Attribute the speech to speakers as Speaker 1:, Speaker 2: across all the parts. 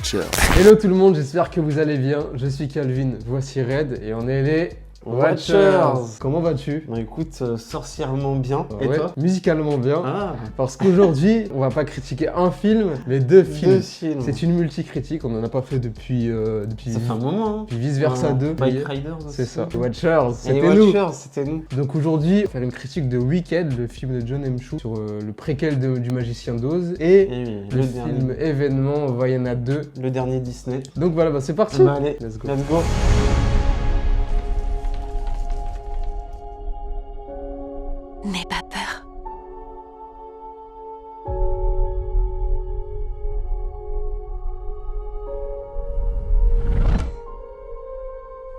Speaker 1: Watchers.
Speaker 2: Hello tout le monde, j'espère que vous allez bien. Je suis Calvin, voici Red et on est les Watchers. Comment vas-tu?
Speaker 3: Bah écoute, sorcièrement bien. Et
Speaker 2: Ouais,
Speaker 3: toi?
Speaker 2: musicalement bien.
Speaker 3: Ah,
Speaker 2: Parce qu'aujourd'hui, on va pas critiquer un film, mais deux films.
Speaker 3: films.
Speaker 2: C'est une multi-critique, on en a pas fait depuis
Speaker 3: Ça fait un moment, hein.
Speaker 2: puis Vice Versa 2.
Speaker 3: Bike Riders aussi.
Speaker 2: C'est ça. Watchers,
Speaker 3: Et les
Speaker 2: c'était nous.
Speaker 3: Watchers, c'était nous.
Speaker 2: Donc aujourd'hui, on va faire une critique de Wicked, le film de John M. Chu sur le préquel du Magicien d'Oz et
Speaker 3: Et oui,
Speaker 2: le film événement Vaiana 2.
Speaker 3: le dernier Disney.
Speaker 2: Donc voilà, bah c'est parti.
Speaker 3: Bah allez,
Speaker 2: Let's go.
Speaker 3: let's go.
Speaker 4: N'aie pas peur.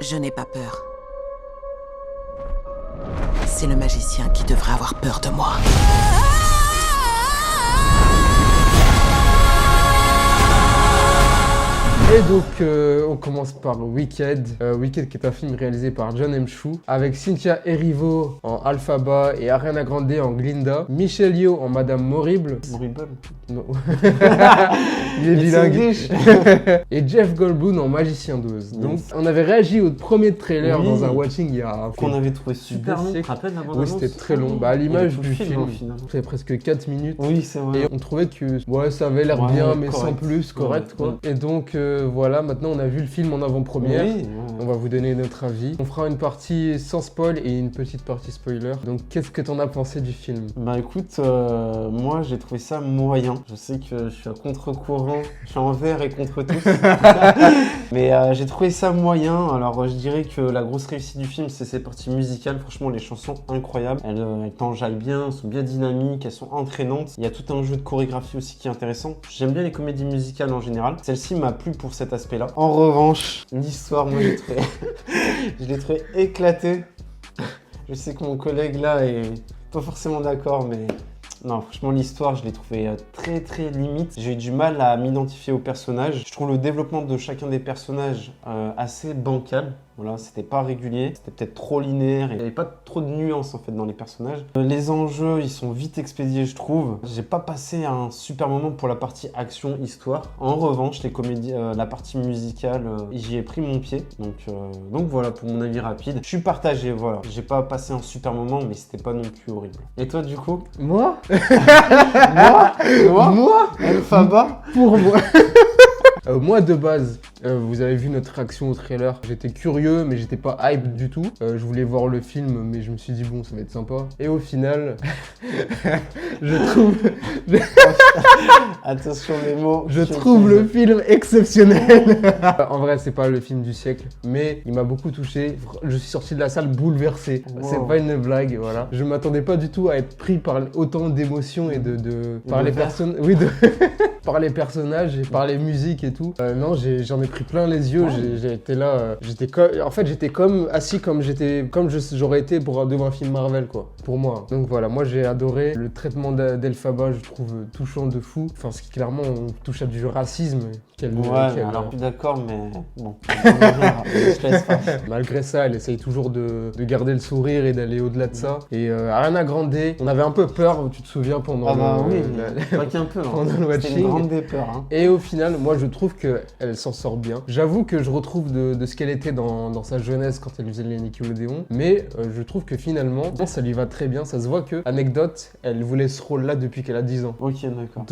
Speaker 4: Je n'ai pas peur. C'est le magicien qui devrait avoir peur de moi.
Speaker 2: Et donc on commence par Wicked. Wicked qui est un film réalisé par John M. Chu avec Cynthia Erivo en Alphaba et Ariana Grande en Glinda, Michelle Yeoh en Madame Morrible.
Speaker 3: Morrible.
Speaker 2: Non. Il est
Speaker 3: It's
Speaker 2: bilingue.
Speaker 3: English.
Speaker 2: Et Jeff Goldblum en Magicien d'Oz. Donc
Speaker 3: Yes.
Speaker 2: on avait réagi au premier trailer
Speaker 3: Oui.
Speaker 2: dans un watching il y a
Speaker 3: Qu'on avait trouvé super long. Tu te
Speaker 2: siècles.
Speaker 3: rappelles la
Speaker 2: Oui,
Speaker 3: bande-annonce?
Speaker 2: c'était très long. Bah à l'image
Speaker 3: Il y avait tout
Speaker 2: du
Speaker 3: le
Speaker 2: film,
Speaker 3: au final.
Speaker 2: c'est presque 4 minutes.
Speaker 3: Oui, c'est vrai.
Speaker 2: Et on trouvait que ouais, ça avait l'air
Speaker 3: Ouais,
Speaker 2: bien, mais
Speaker 3: correct.
Speaker 2: sans plus, correct
Speaker 3: Ouais.
Speaker 2: quoi. Et donc voilà, maintenant on a vu le film en avant-première.
Speaker 3: Oui, ouais.
Speaker 2: On va vous donner notre avis. On fera une partie sans spoil et une petite partie spoiler. Donc qu'est-ce que t'en as pensé du film?
Speaker 3: Bah écoute, moi j'ai trouvé ça moyen. Je sais que je suis à contre-courant, je suis envers et contre tous. Mais j'ai trouvé ça moyen. Alors je dirais que la grosse réussite du film, c'est ses parties musicales. Franchement, les chansons incroyables. Elles t'enjaillent bien, elles sont bien dynamiques, elles sont entraînantes. Il y a tout un jeu de chorégraphie aussi qui est intéressant. J'aime bien les comédies musicales en général. Celle-ci m'a plu pour cet aspect-là. En revanche, l'histoire, moi j'ai trouvé... je l'ai trouvé éclatée. Je sais que mon collègue là est pas forcément d'accord, mais non, franchement, l'histoire, je l'ai trouvée très limite. J'ai eu du mal à m'identifier aux personnages. Je trouve le développement de chacun des personnages assez bancal. Voilà, c'était pas régulier, c'était peut-être trop linéaire, il n'y avait pas trop de nuances en fait dans les personnages. Les enjeux, ils sont vite expédiés, je trouve. J'ai pas passé un super moment pour la partie action-histoire. En revanche, les comédies, la partie musicale, j'y ai pris mon pied. Donc voilà pour mon avis rapide. Je suis partagé, voilà. J'ai pas passé un super moment, mais c'était pas non plus horrible. Et toi, du coup?
Speaker 2: Moi?
Speaker 3: Moi Alphaba?
Speaker 2: Pour moi. Moi de base, vous avez vu notre réaction au trailer, j'étais curieux mais j'étais pas hype du tout. Je voulais voir le film mais je me suis dit bon ça va être sympa. Et au final, je trouve...
Speaker 3: Attention les mots.
Speaker 2: Je trouve le film exceptionnel. En vrai, c'est pas le film du siècle, mais il m'a beaucoup touché. Je suis sorti de la salle bouleversé.
Speaker 3: Wow.
Speaker 2: C'est pas une blague, voilà. Je m'attendais pas du tout à être pris par autant d'émotions et par les personnes, oui, par les personnages et par les musiques et tout. Non, j'en ai pris plein les yeux. J'ai été là, en fait, j'étais comme assis comme j'aurais été devant un film Marvel, quoi. Pour moi. Donc voilà, moi j'ai adoré le traitement d'Elphaba. Je trouve touchant de fou. Enfin, parce que clairement, on touche à du racisme.
Speaker 3: Alors je suis d'accord, mais bon. Je te laisse faire.
Speaker 2: Malgré ça, elle essaye toujours de garder le sourire et d'aller au-delà de ça. Et Ariana Grande, on avait un peu peur, tu te souviens, pendant
Speaker 3: pas qu'un peu.
Speaker 2: pendant le
Speaker 3: C'était
Speaker 2: watching.
Speaker 3: une grande des peurs. Hein.
Speaker 2: Et au final, moi je trouve qu'elle s'en sort bien. J'avoue que je retrouve de ce qu'elle était dans sa jeunesse quand elle faisait les Nickelodeon. Mais je trouve que finalement, ça lui va très bien. Ça se voit que, anecdote, elle voulait ce rôle-là depuis qu'elle a 10 ans.
Speaker 3: Ok, d'accord.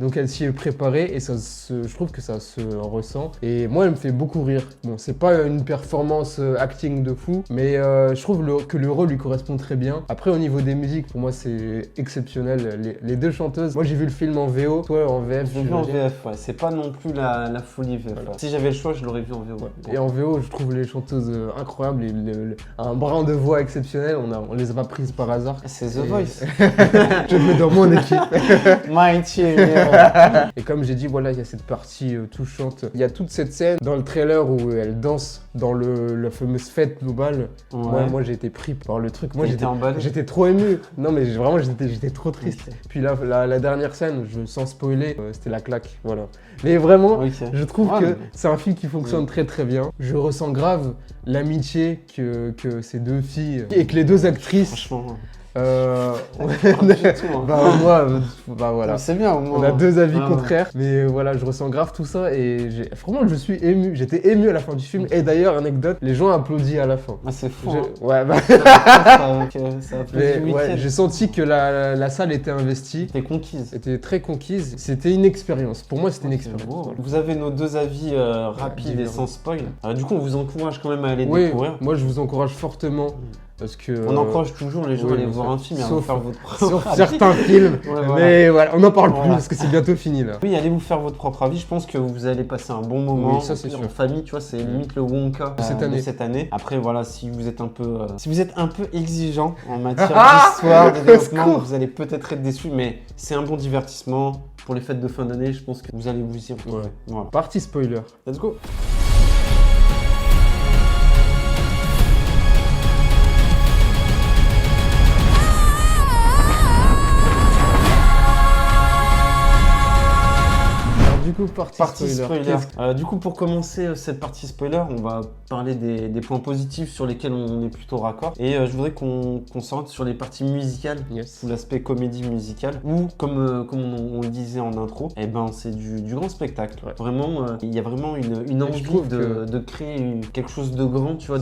Speaker 2: Donc elle s'y est préparée et je trouve que ça se ressent. Et moi, elle me fait beaucoup rire. Bon, c'est pas une performance acting de fou, mais je trouve que le rôle lui correspond très bien. Après, au niveau des musiques, pour moi, c'est exceptionnel. Les deux chanteuses, moi j'ai vu le film en VO, toi en VF.
Speaker 3: J'ai vu en VF, ouais. C'est pas non plus la folie VF.
Speaker 2: Voilà.
Speaker 3: Si j'avais le choix, je l'aurais vu en VO.
Speaker 2: Ouais. Et en VO, je trouve les chanteuses incroyables, un brin de voix exceptionnel. On les a pas prises par hasard.
Speaker 3: C'est The Voice.
Speaker 2: Je me mets dans mon équipe.
Speaker 3: Mighty.
Speaker 2: Et comme j'ai dit, voilà, il y a cette partie touchante. Il y a toute cette scène dans le trailer où elle danse dans la fameuse fête globale.
Speaker 3: Ouais.
Speaker 2: Moi j'ai été pris par le truc. Moi
Speaker 3: T'étais emballé.
Speaker 2: j'étais trop ému. Non mais vraiment j'étais trop triste.
Speaker 3: Okay.
Speaker 2: Puis la dernière scène, sans spoiler, c'était la claque. Voilà. Mais vraiment, je trouve que c'est un film qui fonctionne très très bien. Je ressens grave l'amitié que ces deux filles et que les deux actrices.
Speaker 3: Franchement.
Speaker 2: Ouais,
Speaker 3: Pas du tout, hein.
Speaker 2: bah voilà.
Speaker 3: C'est bien au moins.
Speaker 2: On a deux avis
Speaker 3: Ouais.
Speaker 2: contraires, mais voilà, je ressens grave tout ça et franchement, je suis ému. J'étais ému à la fin du film. Et d'ailleurs, anecdote, les gens applaudissent à la fin.
Speaker 3: Ah, c'est fou.
Speaker 2: Ouais, bah.
Speaker 3: Ça a
Speaker 2: Mais
Speaker 3: fait du
Speaker 2: ouais,
Speaker 3: week-end.
Speaker 2: j'ai senti que la salle était investie,
Speaker 3: T'es conquise.
Speaker 2: était très conquise. C'était une expérience. Pour moi, c'était une expérience.
Speaker 3: Wow.
Speaker 2: Voilà.
Speaker 3: Vous avez nos deux avis rapides et
Speaker 2: différents.
Speaker 3: sans spoil. Du coup, on vous encourage quand même à aller
Speaker 2: Oui,
Speaker 3: découvrir.
Speaker 2: moi, je vous encourage fortement parce que.
Speaker 3: On encourage toujours les gens
Speaker 2: oui,
Speaker 3: à aller
Speaker 2: bien
Speaker 3: voir
Speaker 2: sûr.
Speaker 3: un film et à
Speaker 2: Sauf-
Speaker 3: vous faire votre
Speaker 2: Sur
Speaker 3: propre avis.
Speaker 2: certains films,
Speaker 3: Ouais, voilà.
Speaker 2: mais voilà, on n'en parle plus
Speaker 3: Voilà.
Speaker 2: parce que c'est bientôt fini là.
Speaker 3: Oui, allez vous faire votre propre avis. Je pense que vous allez passer un bon moment.
Speaker 2: Oui, ça, c'est
Speaker 3: en
Speaker 2: sûr.
Speaker 3: famille, tu vois, c'est limite le Wonka
Speaker 2: De cette année.
Speaker 3: Après, voilà, si vous êtes un peu exigeant en matière d'histoire, de développement,
Speaker 2: secours.
Speaker 3: vous allez peut-être être déçu, mais c'est un bon divertissement pour les fêtes de fin d'année. Je pense que vous allez vous y retrouver.
Speaker 2: Ouais.
Speaker 3: Voilà.
Speaker 2: Partie spoiler.
Speaker 3: Let's go.
Speaker 2: Alors, du coup, partie spoiler. Qu'est-ce-
Speaker 3: Du coup, pour commencer cette partie spoiler, on va parler des points positifs sur lesquels on est plutôt raccord. Et je voudrais qu'on s'oriente sur les parties musicales,
Speaker 2: Yes.
Speaker 3: ou l'aspect comédie musicale, ou comme on le disait en intro, eh ben, c'est du grand spectacle.
Speaker 2: Ouais.
Speaker 3: Vraiment, il y a vraiment une envie
Speaker 2: trouve
Speaker 3: de créer quelque chose de grand, tu vois,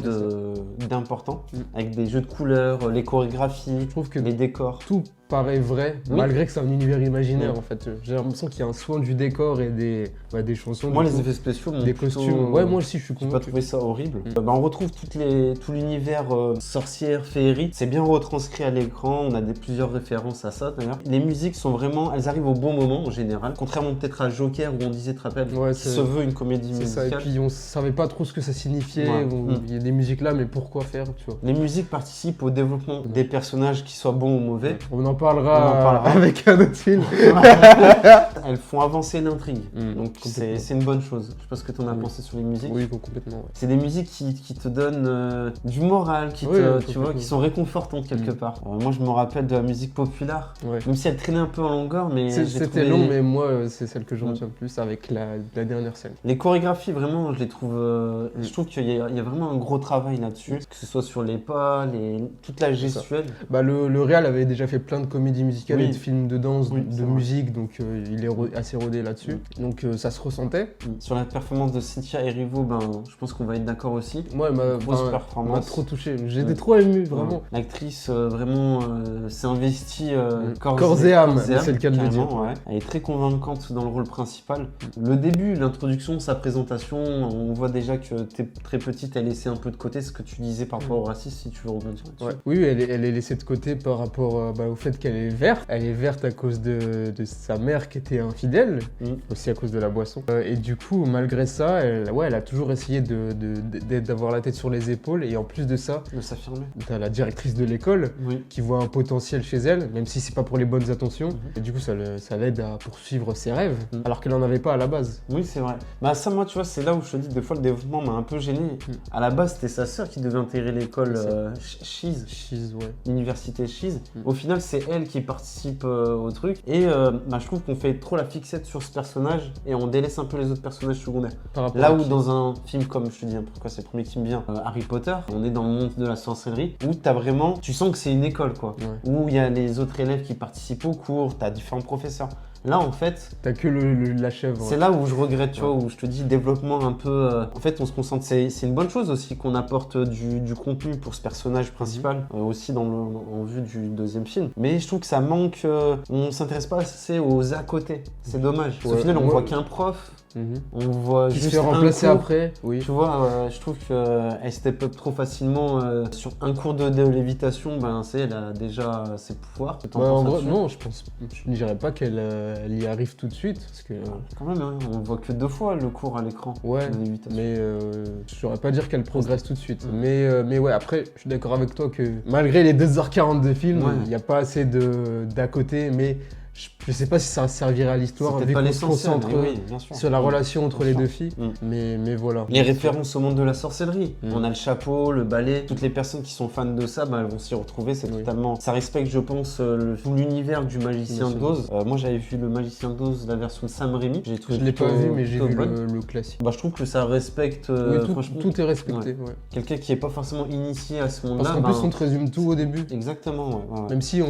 Speaker 3: d'important, avec des jeux de couleurs, les chorégraphies,
Speaker 2: Je trouve que
Speaker 3: les décors.
Speaker 2: tout paraît vrai,
Speaker 3: Oui.
Speaker 2: malgré que c'est un univers imaginaire
Speaker 3: Oui.
Speaker 2: en fait. J'ai l'impression qu'il y a un soin du décor et des chansons.
Speaker 3: Moi,
Speaker 2: du
Speaker 3: les
Speaker 2: coup,
Speaker 3: effets spéciaux m'ont
Speaker 2: des
Speaker 3: plutôt-
Speaker 2: costumes. Ouais, moi aussi, je suis
Speaker 3: J'ai pas
Speaker 2: convaincu.
Speaker 3: trouvé ça horrible. On retrouve tout l'univers sorcière, féerie. C'est bien retranscrit à l'écran. On a plusieurs références à ça d'ailleurs. Les musiques sont vraiment, elles arrivent au bon moment en général. Contrairement peut-être à Joker où on disait, tu te rappelles,
Speaker 2: Ouais,
Speaker 3: qui
Speaker 2: c'est-
Speaker 3: se veut une comédie
Speaker 2: C'est ça, et
Speaker 3: musicale.
Speaker 2: puis on savait pas trop ce que ça signifiait.
Speaker 3: Ouais.
Speaker 2: Il y a des musiques là, mais pourquoi faire, tu vois.
Speaker 3: Les musiques participent au développement des personnages, qu'ils soient bons ou mauvais.
Speaker 2: On en parlera,
Speaker 3: On en parlera.
Speaker 2: avec un autre film.
Speaker 3: Elles font avancer l'intrigue.
Speaker 2: Mm,
Speaker 3: Donc
Speaker 2: complètement.
Speaker 3: c'est une bonne chose. Je sais pas ce que tu en as
Speaker 2: Oui.
Speaker 3: pensé sur les musiques.
Speaker 2: Oui, complètement. Ouais.
Speaker 3: C'est des musiques qui te donnent du moral,
Speaker 2: Oui,
Speaker 3: tu vois,
Speaker 2: complètement.
Speaker 3: qui sont réconfortantes quelque part. Moi, je me rappelle de la musique populaire,
Speaker 2: Ouais.
Speaker 3: même si elle traînait un peu en longueur, mais j'ai
Speaker 2: C'était
Speaker 3: trouvé-
Speaker 2: long, mais moi, c'est celle que je
Speaker 3: Mm.
Speaker 2: retiens le plus avec la dernière scène.
Speaker 3: Les chorégraphies, vraiment, je les trouve.
Speaker 2: Mm.
Speaker 3: Je trouve qu'il y a vraiment un gros travail là-dessus, que ce soit sur les pas, toute la gestuelle.
Speaker 2: Bah, le réal avait déjà fait plein de comédies musicales
Speaker 3: Oui.
Speaker 2: et de films de danse,
Speaker 3: Oui,
Speaker 2: de
Speaker 3: c'est vrai.
Speaker 2: musique, donc il est assez rodé là-dessus. Donc ça se ressentait.
Speaker 3: Sur la performance de Cynthia Erivo, ben, je pense qu'on va être d'accord aussi.
Speaker 2: Moi,
Speaker 3: Grosse
Speaker 2: m'a
Speaker 3: performance.
Speaker 2: trop touché. J'étais
Speaker 3: Ouais.
Speaker 2: trop ému, vraiment.
Speaker 3: L'actrice vraiment s'est investie
Speaker 2: Corps et âme, c'est le cas de le dire.
Speaker 3: carrément, ouais. Elle est très convaincante dans le rôle principal. Le début, l'introduction, sa présentation, on voit déjà que t'es très petite, elle laissé un peu de côté ce que tu disais par rapport au racisme, si tu veux rebondir là-dessus.
Speaker 2: Ouais. Oui, elle est laissée de côté par rapport au fait qu'elle est verte. Elle est verte à cause de sa mère qui était infidèle,
Speaker 3: Mm.
Speaker 2: aussi à cause de la boisson. Et du coup, malgré ça, elle a toujours essayé d'avoir la tête sur les épaules. Et en plus de ça,
Speaker 3: De s'affirmer.
Speaker 2: t'as la directrice de l'école
Speaker 3: Oui.
Speaker 2: qui voit un potentiel chez elle, même si c'est pas pour les bonnes intentions.
Speaker 3: Mhm.
Speaker 2: Et du coup, ça l'aide à poursuivre ses rêves,
Speaker 3: Mhm.
Speaker 2: alors qu'elle en avait pas à la base.
Speaker 3: Oui, c'est vrai. Bah ça, moi, tu vois, c'est là où je te dis, des fois, le développement m'a un peu gêné. À la base, c'était sa sœur qui devait intégrer l'école
Speaker 2: C'est ça.
Speaker 3: Shees,
Speaker 2: Cheese, ouais.
Speaker 3: l'université Shees.
Speaker 2: Mm.
Speaker 3: Au final, c'est elle qui participe au truc. Et bah, je trouve qu'on fait trop la fixette sur ce personnage et on délaisse un peu les autres personnages secondaires.
Speaker 2: Par rapport
Speaker 3: Là
Speaker 2: à
Speaker 3: où
Speaker 2: qui-
Speaker 3: dans un film comme, je te dis, pourquoi c'est le premier qui me vient, Harry Potter, on est dans le monde de la sorcellerie, où t'as vraiment, tu sens que c'est une école, quoi.
Speaker 2: Ouais.
Speaker 3: Où il y a les autres élèves qui participent aux cours, t'as différents professeurs. Là, en fait,
Speaker 2: T'as que la chèvre.
Speaker 3: c'est là où je regrette, tu vois, où je te dis développement un peu. En fait, on se concentre. C'est une bonne chose aussi qu'on apporte du contenu pour ce personnage principal, aussi en vue du deuxième film. Mais je trouve que ça manque. On s'intéresse pas assez aux à côté. C'est dommage. Au
Speaker 2: Ouais,
Speaker 3: final, on
Speaker 2: moi-
Speaker 3: voit qu'un prof,
Speaker 2: Mhm.
Speaker 3: on voit
Speaker 2: Qui se
Speaker 3: juste
Speaker 2: fait remplacer
Speaker 3: un cours.
Speaker 2: après, oui.
Speaker 3: Tu vois, je trouve qu'elle step up trop facilement sur un cours de lévitation. Ben, elle a déjà ses pouvoirs. T'en
Speaker 2: Ouais, en
Speaker 3: penses
Speaker 2: gros,
Speaker 3: là-dessus
Speaker 2: non, je ne dirais pas qu'elle elle y arrive tout de suite, parce que
Speaker 3: Quand même, hein, on voit que 2 fois le cours à l'écran
Speaker 2: ouais,
Speaker 3: de lévitation.
Speaker 2: mais je saurais pas dire qu'elle progresse tout de suite. Mais ouais, après, je suis d'accord avec toi que malgré les 2h40 de film,
Speaker 3: Ouais.
Speaker 2: il n'y a pas assez d'à côté, mais Je sais pas si ça servirait à l'histoire,
Speaker 3: C'est
Speaker 2: vu
Speaker 3: peut-être pas
Speaker 2: qu'on se
Speaker 3: l'essentiel,
Speaker 2: concentre
Speaker 3: mais oui, bien sûr.
Speaker 2: sur la relation entre
Speaker 3: Bien
Speaker 2: les
Speaker 3: sûr.
Speaker 2: deux filles. Mais voilà.
Speaker 3: Les références au monde de la sorcellerie.
Speaker 2: Mm.
Speaker 3: On a le chapeau, le balai. Toutes les personnes qui sont fans de ça, bah, elles vont s'y retrouver. C'est
Speaker 2: Oui.
Speaker 3: totalement. Ça respecte, je pense, tout l'univers du magicien
Speaker 2: Bien sûr.
Speaker 3: d'Oz. Moi, j'avais vu le magicien d'Oz, la version de Sam Raimi. J'ai
Speaker 2: Je
Speaker 3: trouvé
Speaker 2: l'ai pas
Speaker 3: plutôt-
Speaker 2: vu, mais j'ai
Speaker 3: plutôt
Speaker 2: vu
Speaker 3: bonne.
Speaker 2: le classique.
Speaker 3: Bah, je trouve que ça respecte.
Speaker 2: Oui,
Speaker 3: franchement,
Speaker 2: tout est respecté. Ouais.
Speaker 3: quelqu'un qui est pas forcément initié à ce monde-là.
Speaker 2: Parce qu'en plus, on te résume tout au début.
Speaker 3: Exactement. Ouais.
Speaker 2: Même si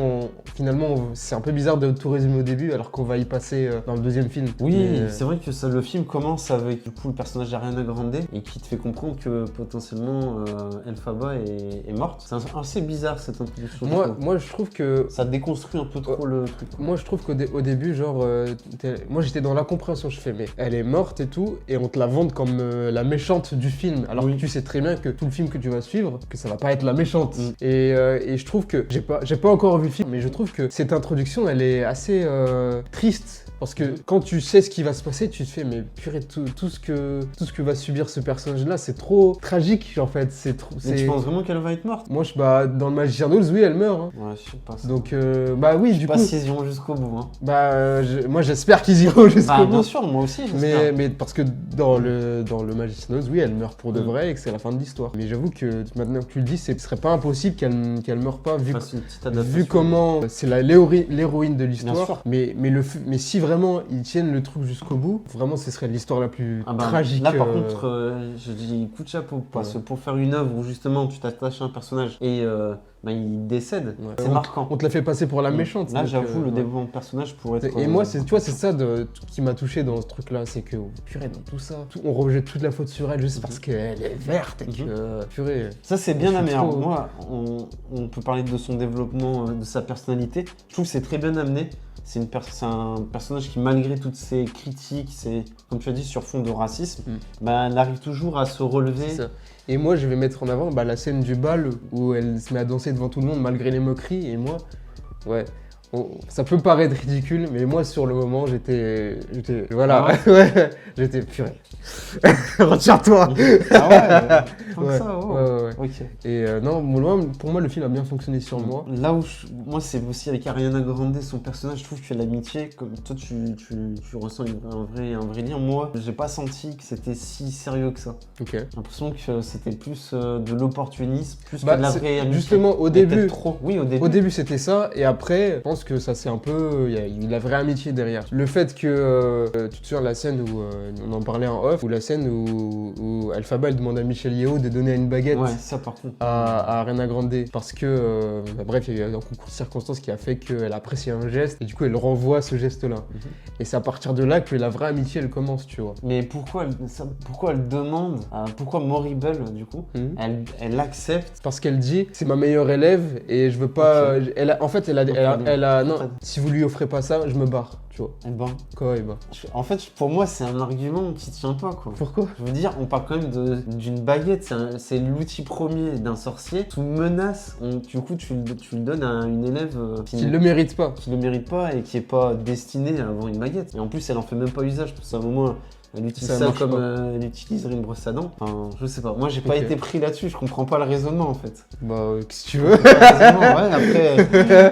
Speaker 2: finalement, c'est un peu bizarre de tout résumer au début, alors qu'on va y passer dans le deuxième film.
Speaker 3: Oui,
Speaker 2: Mais,
Speaker 3: c'est vrai que le film commence avec du coup le personnage d'Ariana Grande et qui te fait comprendre que potentiellement Elphaba est morte. C'est assez bizarre cette introduction. je trouve.
Speaker 2: moi, je trouve que
Speaker 3: Ça déconstruit un peu trop le truc.
Speaker 2: Moi, je trouve qu'au début, genre, moi j'étais dans l'incompréhension. Je fais, mais elle est morte et tout, et on te la vante comme la méchante du film. Alors
Speaker 3: Oui.
Speaker 2: que tu sais très bien que tout le film que tu vas suivre, que ça va pas être la méchante.
Speaker 3: Mm.
Speaker 2: Et je trouve que, j'ai pas encore vu le film, mais je trouve que cette introduction, elle est assez triste. Parce que quand tu sais ce qui va se passer, tu te fais, mais purée, tout ce que va subir ce personnage-là, c'est trop tragique en fait.
Speaker 3: Mais tu penses vraiment qu'elle va être morte?
Speaker 2: Moi, dans le Magicien d'Oz, oui, elle meurt. Hein.
Speaker 3: Ouais, je sais pas.
Speaker 2: Donc, bah oui, du coup.
Speaker 3: Pas s'ils iront jusqu'au bout. Hein.
Speaker 2: Bah, moi j'espère qu'ils iront jusqu'au
Speaker 3: Bah,
Speaker 2: bout.
Speaker 3: bien sûr, moi aussi. j'espère.
Speaker 2: Mais parce que dans le Magicien d'Oz, oui, elle meurt pour de vrai et que c'est la fin de l'histoire. Mais j'avoue que maintenant que tu le dis, ce serait pas impossible qu'elle meure pas, vu,
Speaker 3: Fasse une petite adaptation.
Speaker 2: vu comment c'est l'héroïne de
Speaker 3: Bien
Speaker 2: l'histoire.
Speaker 3: sûr.
Speaker 2: Mais si vraiment ils tiennent le truc jusqu'au bout, vraiment ce serait l'histoire la plus
Speaker 3: Ah bah,
Speaker 2: tragique.
Speaker 3: là, par contre, je dis coup de chapeau. Parce que
Speaker 2: Ouais.
Speaker 3: pour faire une œuvre où justement tu t'attaches à un personnage et bah, il décède,
Speaker 2: Ouais.
Speaker 3: c'est marquant.
Speaker 2: On te la fait passer pour la méchante.
Speaker 3: Là,
Speaker 2: donc,
Speaker 3: j'avoue, le
Speaker 2: ouais.
Speaker 3: développement de personnage pourrait être.
Speaker 2: Et moi, tu vois, c'est ça qui m'a touché dans ce truc-là, c'est que, purée, dans tout ça, on rejette toute la faute sur elle juste parce qu'elle est verte et que, purée.
Speaker 3: Ça, c'est bien
Speaker 2: Je suis
Speaker 3: amené. Alors,
Speaker 2: trop-
Speaker 3: moi, on peut parler de son développement, de sa personnalité. Je trouve que c'est très bien amené. C'est un personnage qui, malgré toutes ses critiques, comme tu as dit, sur fond de racisme, bah, elle arrive toujours à se relever.
Speaker 2: C'est ça. Et moi, je vais mettre en avant la scène du bal où elle se met à danser devant tout le monde malgré les moqueries. Et moi, ouais, ça peut paraître ridicule, mais moi, sur le moment, j'étais, voilà,
Speaker 3: Ah
Speaker 2: ouais, j'étais purée. Retire-toi.
Speaker 3: Ah ouais, tant que
Speaker 2: Ouais,
Speaker 3: ça, oh.
Speaker 2: ouais.
Speaker 3: Ok.
Speaker 2: Et non, pour moi, le film a bien fonctionné sur moi.
Speaker 3: Là où moi, c'est aussi avec Ariana Grande, son personnage, je trouve que l'amitié, comme toi, tu ressens un vrai lien. Moi, j'ai pas senti que c'était si sérieux que ça.
Speaker 2: Ok.
Speaker 3: J'ai l'impression que c'était plus de l'opportunisme, plus
Speaker 2: Bah,
Speaker 3: que de la
Speaker 2: c'est-
Speaker 3: vraie amitié.
Speaker 2: justement, au
Speaker 3: Mais
Speaker 2: début-
Speaker 3: peut-être trop. Oui, au début.
Speaker 2: Au début, c'était ça, et après, je pense que ça c'est un peu. Il y a eu la vraie amitié derrière. Le fait que. Tu te souviens la scène où. On en parlait en off, ou la scène où Elphaba elle demande à Michel Yeo de donner une baguette
Speaker 3: Ouais, ça par contre.
Speaker 2: à Ariana Grande. Parce que. Bref, il y a eu un concours de circonstances qui a fait qu'elle appréciait un geste, et du coup, elle renvoie ce geste-là. Et c'est à partir de là que la vraie amitié elle commence, tu vois.
Speaker 3: Mais pourquoi elle demande, pourquoi Moribel, du coup, elle accepte.
Speaker 2: Parce qu'elle dit c'est ma meilleure élève et je veux pas.
Speaker 3: Ok.
Speaker 2: En fait, non. Si vous lui offrez pas ça, je me barre, tu vois.
Speaker 3: Eh ben,
Speaker 2: Quoi, et bah.
Speaker 3: en fait, pour moi, c'est un argument qui tient pas, quoi.
Speaker 2: Pourquoi?
Speaker 3: Je veux dire, on parle quand même d'une baguette, c'est l'outil premier d'un sorcier. Sous menace, du coup, tu le donnes à une élève
Speaker 2: Qui le mérite pas.
Speaker 3: qui le mérite pas et qui est pas destinée à avoir une baguette. Et en plus, elle en fait même pas usage, parce qu'à un moment, elle utilise
Speaker 2: Ça
Speaker 3: ça
Speaker 2: marche
Speaker 3: comme
Speaker 2: pas.
Speaker 3: elle utiliserait une brosse à dents. Enfin, je sais pas. Moi, j'ai pas
Speaker 2: Ok.
Speaker 3: été pris là-dessus, je comprends pas le raisonnement, en fait.
Speaker 2: Bah, si tu veux.
Speaker 3: Raisonnement, ouais, après,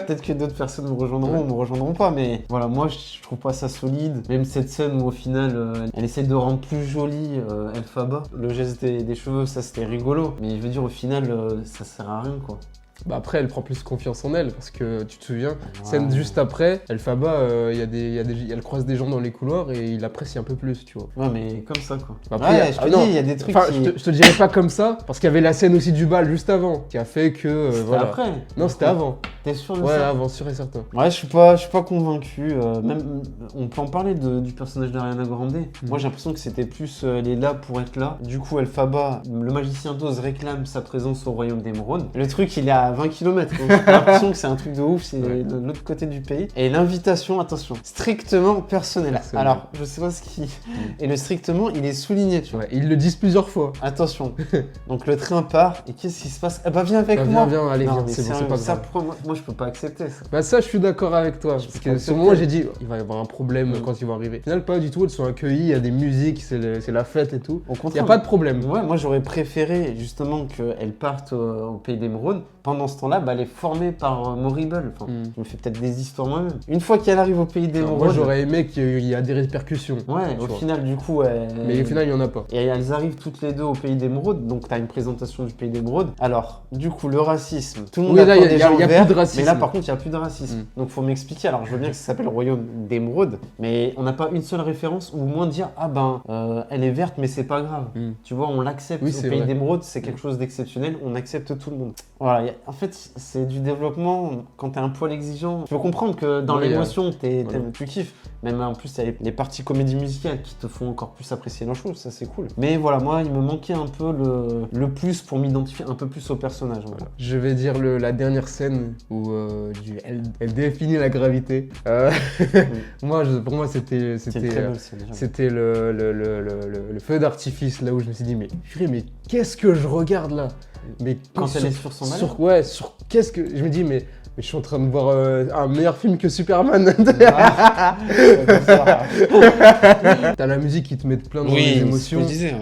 Speaker 3: peut-être que d'autres personnes me rejoindront ou me rejoindront pas, mais voilà, moi, je trouve pas ça solide. Même cette scène où, au final, elle essaie de rendre plus jolie Elphaba. Le geste des cheveux, ça, c'était rigolo. Mais je veux dire, au final, ça sert à rien, quoi.
Speaker 2: Bah après, elle prend plus confiance en elle parce que tu te souviens, scène juste après, Elphaba, elle croise des gens dans les couloirs et il apprécie un peu plus, tu vois.
Speaker 3: Ouais, mais comme ça, quoi.
Speaker 2: Après,
Speaker 3: Ouais, je te dis, il y a des trucs
Speaker 2: Enfin,
Speaker 3: qui...
Speaker 2: je te dirais pas comme ça parce qu'il y avait la scène aussi du bal juste avant qui a fait que
Speaker 3: C'était
Speaker 2: voilà.
Speaker 3: après.
Speaker 2: Non, c'était avant.
Speaker 3: T'es sûr de
Speaker 2: Ouais,
Speaker 3: ça?
Speaker 2: avant, sûr et certain.
Speaker 3: Ouais, je suis pas convaincu. Même, on peut en parler du personnage d'Ariana Grande. Moi, j'ai l'impression que c'était plus, elle est là pour être là. Du coup, Elphaba, le magicien d'Oz, réclame sa présence au royaume d'Émeraude. Le truc, il est à 20 km. J'ai l'impression que c'est un truc de ouf, c'est de l'autre côté du pays. Et l'invitation, attention, strictement personnelle.
Speaker 2: Personnel.
Speaker 3: Alors, je sais pas ce qui... Et le strictement, il est souligné, tu vois.
Speaker 2: Ouais, ils le disent plusieurs fois.
Speaker 3: Attention. Donc, le train part. Et qu'est-ce qui se passe? Eh bah, viens avec
Speaker 2: Bah,
Speaker 3: moi.
Speaker 2: viens, allez,
Speaker 3: Non,
Speaker 2: viens,
Speaker 3: mais
Speaker 2: c'est bon,
Speaker 3: sérieux,
Speaker 2: c'est pas
Speaker 3: ça,
Speaker 2: grave.
Speaker 3: moi, je peux pas accepter ça.
Speaker 2: Bah ça, je suis d'accord avec toi. Parce
Speaker 3: peux
Speaker 2: que
Speaker 3: pas
Speaker 2: sur le moment,
Speaker 3: accepter.
Speaker 2: j'ai dit, il va y avoir un problème quand ils vont arriver. Au final, pas du tout. Elles sont accueillies, il y a des musiques, c'est la fête et tout.
Speaker 3: Au
Speaker 2: Il n'y
Speaker 3: contraire.
Speaker 2: a pas de problème.
Speaker 3: Ouais, moi j'aurais préféré justement qu'elles partent au pays d'Émeraude. pendant ce temps-là, bah, elle est formée par Morrible. Enfin, je me fais peut-être des histoires moi-même. Une fois qu'elle arrive au pays d'émeraude...
Speaker 2: Moi, j'aurais aimé qu'il y ait des répercussions.
Speaker 3: Ouais, au final, du coup...
Speaker 2: Mais au final, il n'y en a pas.
Speaker 3: Et elles arrivent toutes les deux au pays d'émeraude, donc t'as une présentation du pays d'émeraude. Alors, du coup, le racisme, tout le monde a
Speaker 2: là,
Speaker 3: des gens
Speaker 2: y a
Speaker 3: verts,
Speaker 2: plus de racisme.
Speaker 3: mais là, par contre, il n'y a plus de racisme. Donc, faut m'expliquer. Alors, je veux bien que ça s'appelle le royaume d'émeraude, mais on n'a pas une seule référence ou au moins dire, ah ben, elle est verte, mais c'est pas grave. Tu vois, on l'accepte.
Speaker 2: Oui,
Speaker 3: au pays d'émeraude, c'est quelque chose d'exceptionnel, on accepte tout le monde. Voilà, en fait, c'est du développement. Quand t'es un poil exigeant, je peux comprendre que dans l'émotion, tu kiffes. Même en plus, il y a les parties comédie musicale qui te font encore plus apprécier la chose, ça c'est cool. Mais voilà, moi, il me manquait un peu le plus pour m'identifier un peu plus au personnage. Voilà.
Speaker 2: Je vais dire la dernière scène où elle définit la gravité. Moi, pour moi, c'était le feu d'artifice, là où je me suis dit, mais qu'est-ce que je regarde là? Mais
Speaker 3: quand elle est sur son malheur.
Speaker 2: Qu'est-ce que je me dis, mais je suis en train de voir un meilleur film que Superman. T'as la musique qui te met plein dans les émotions.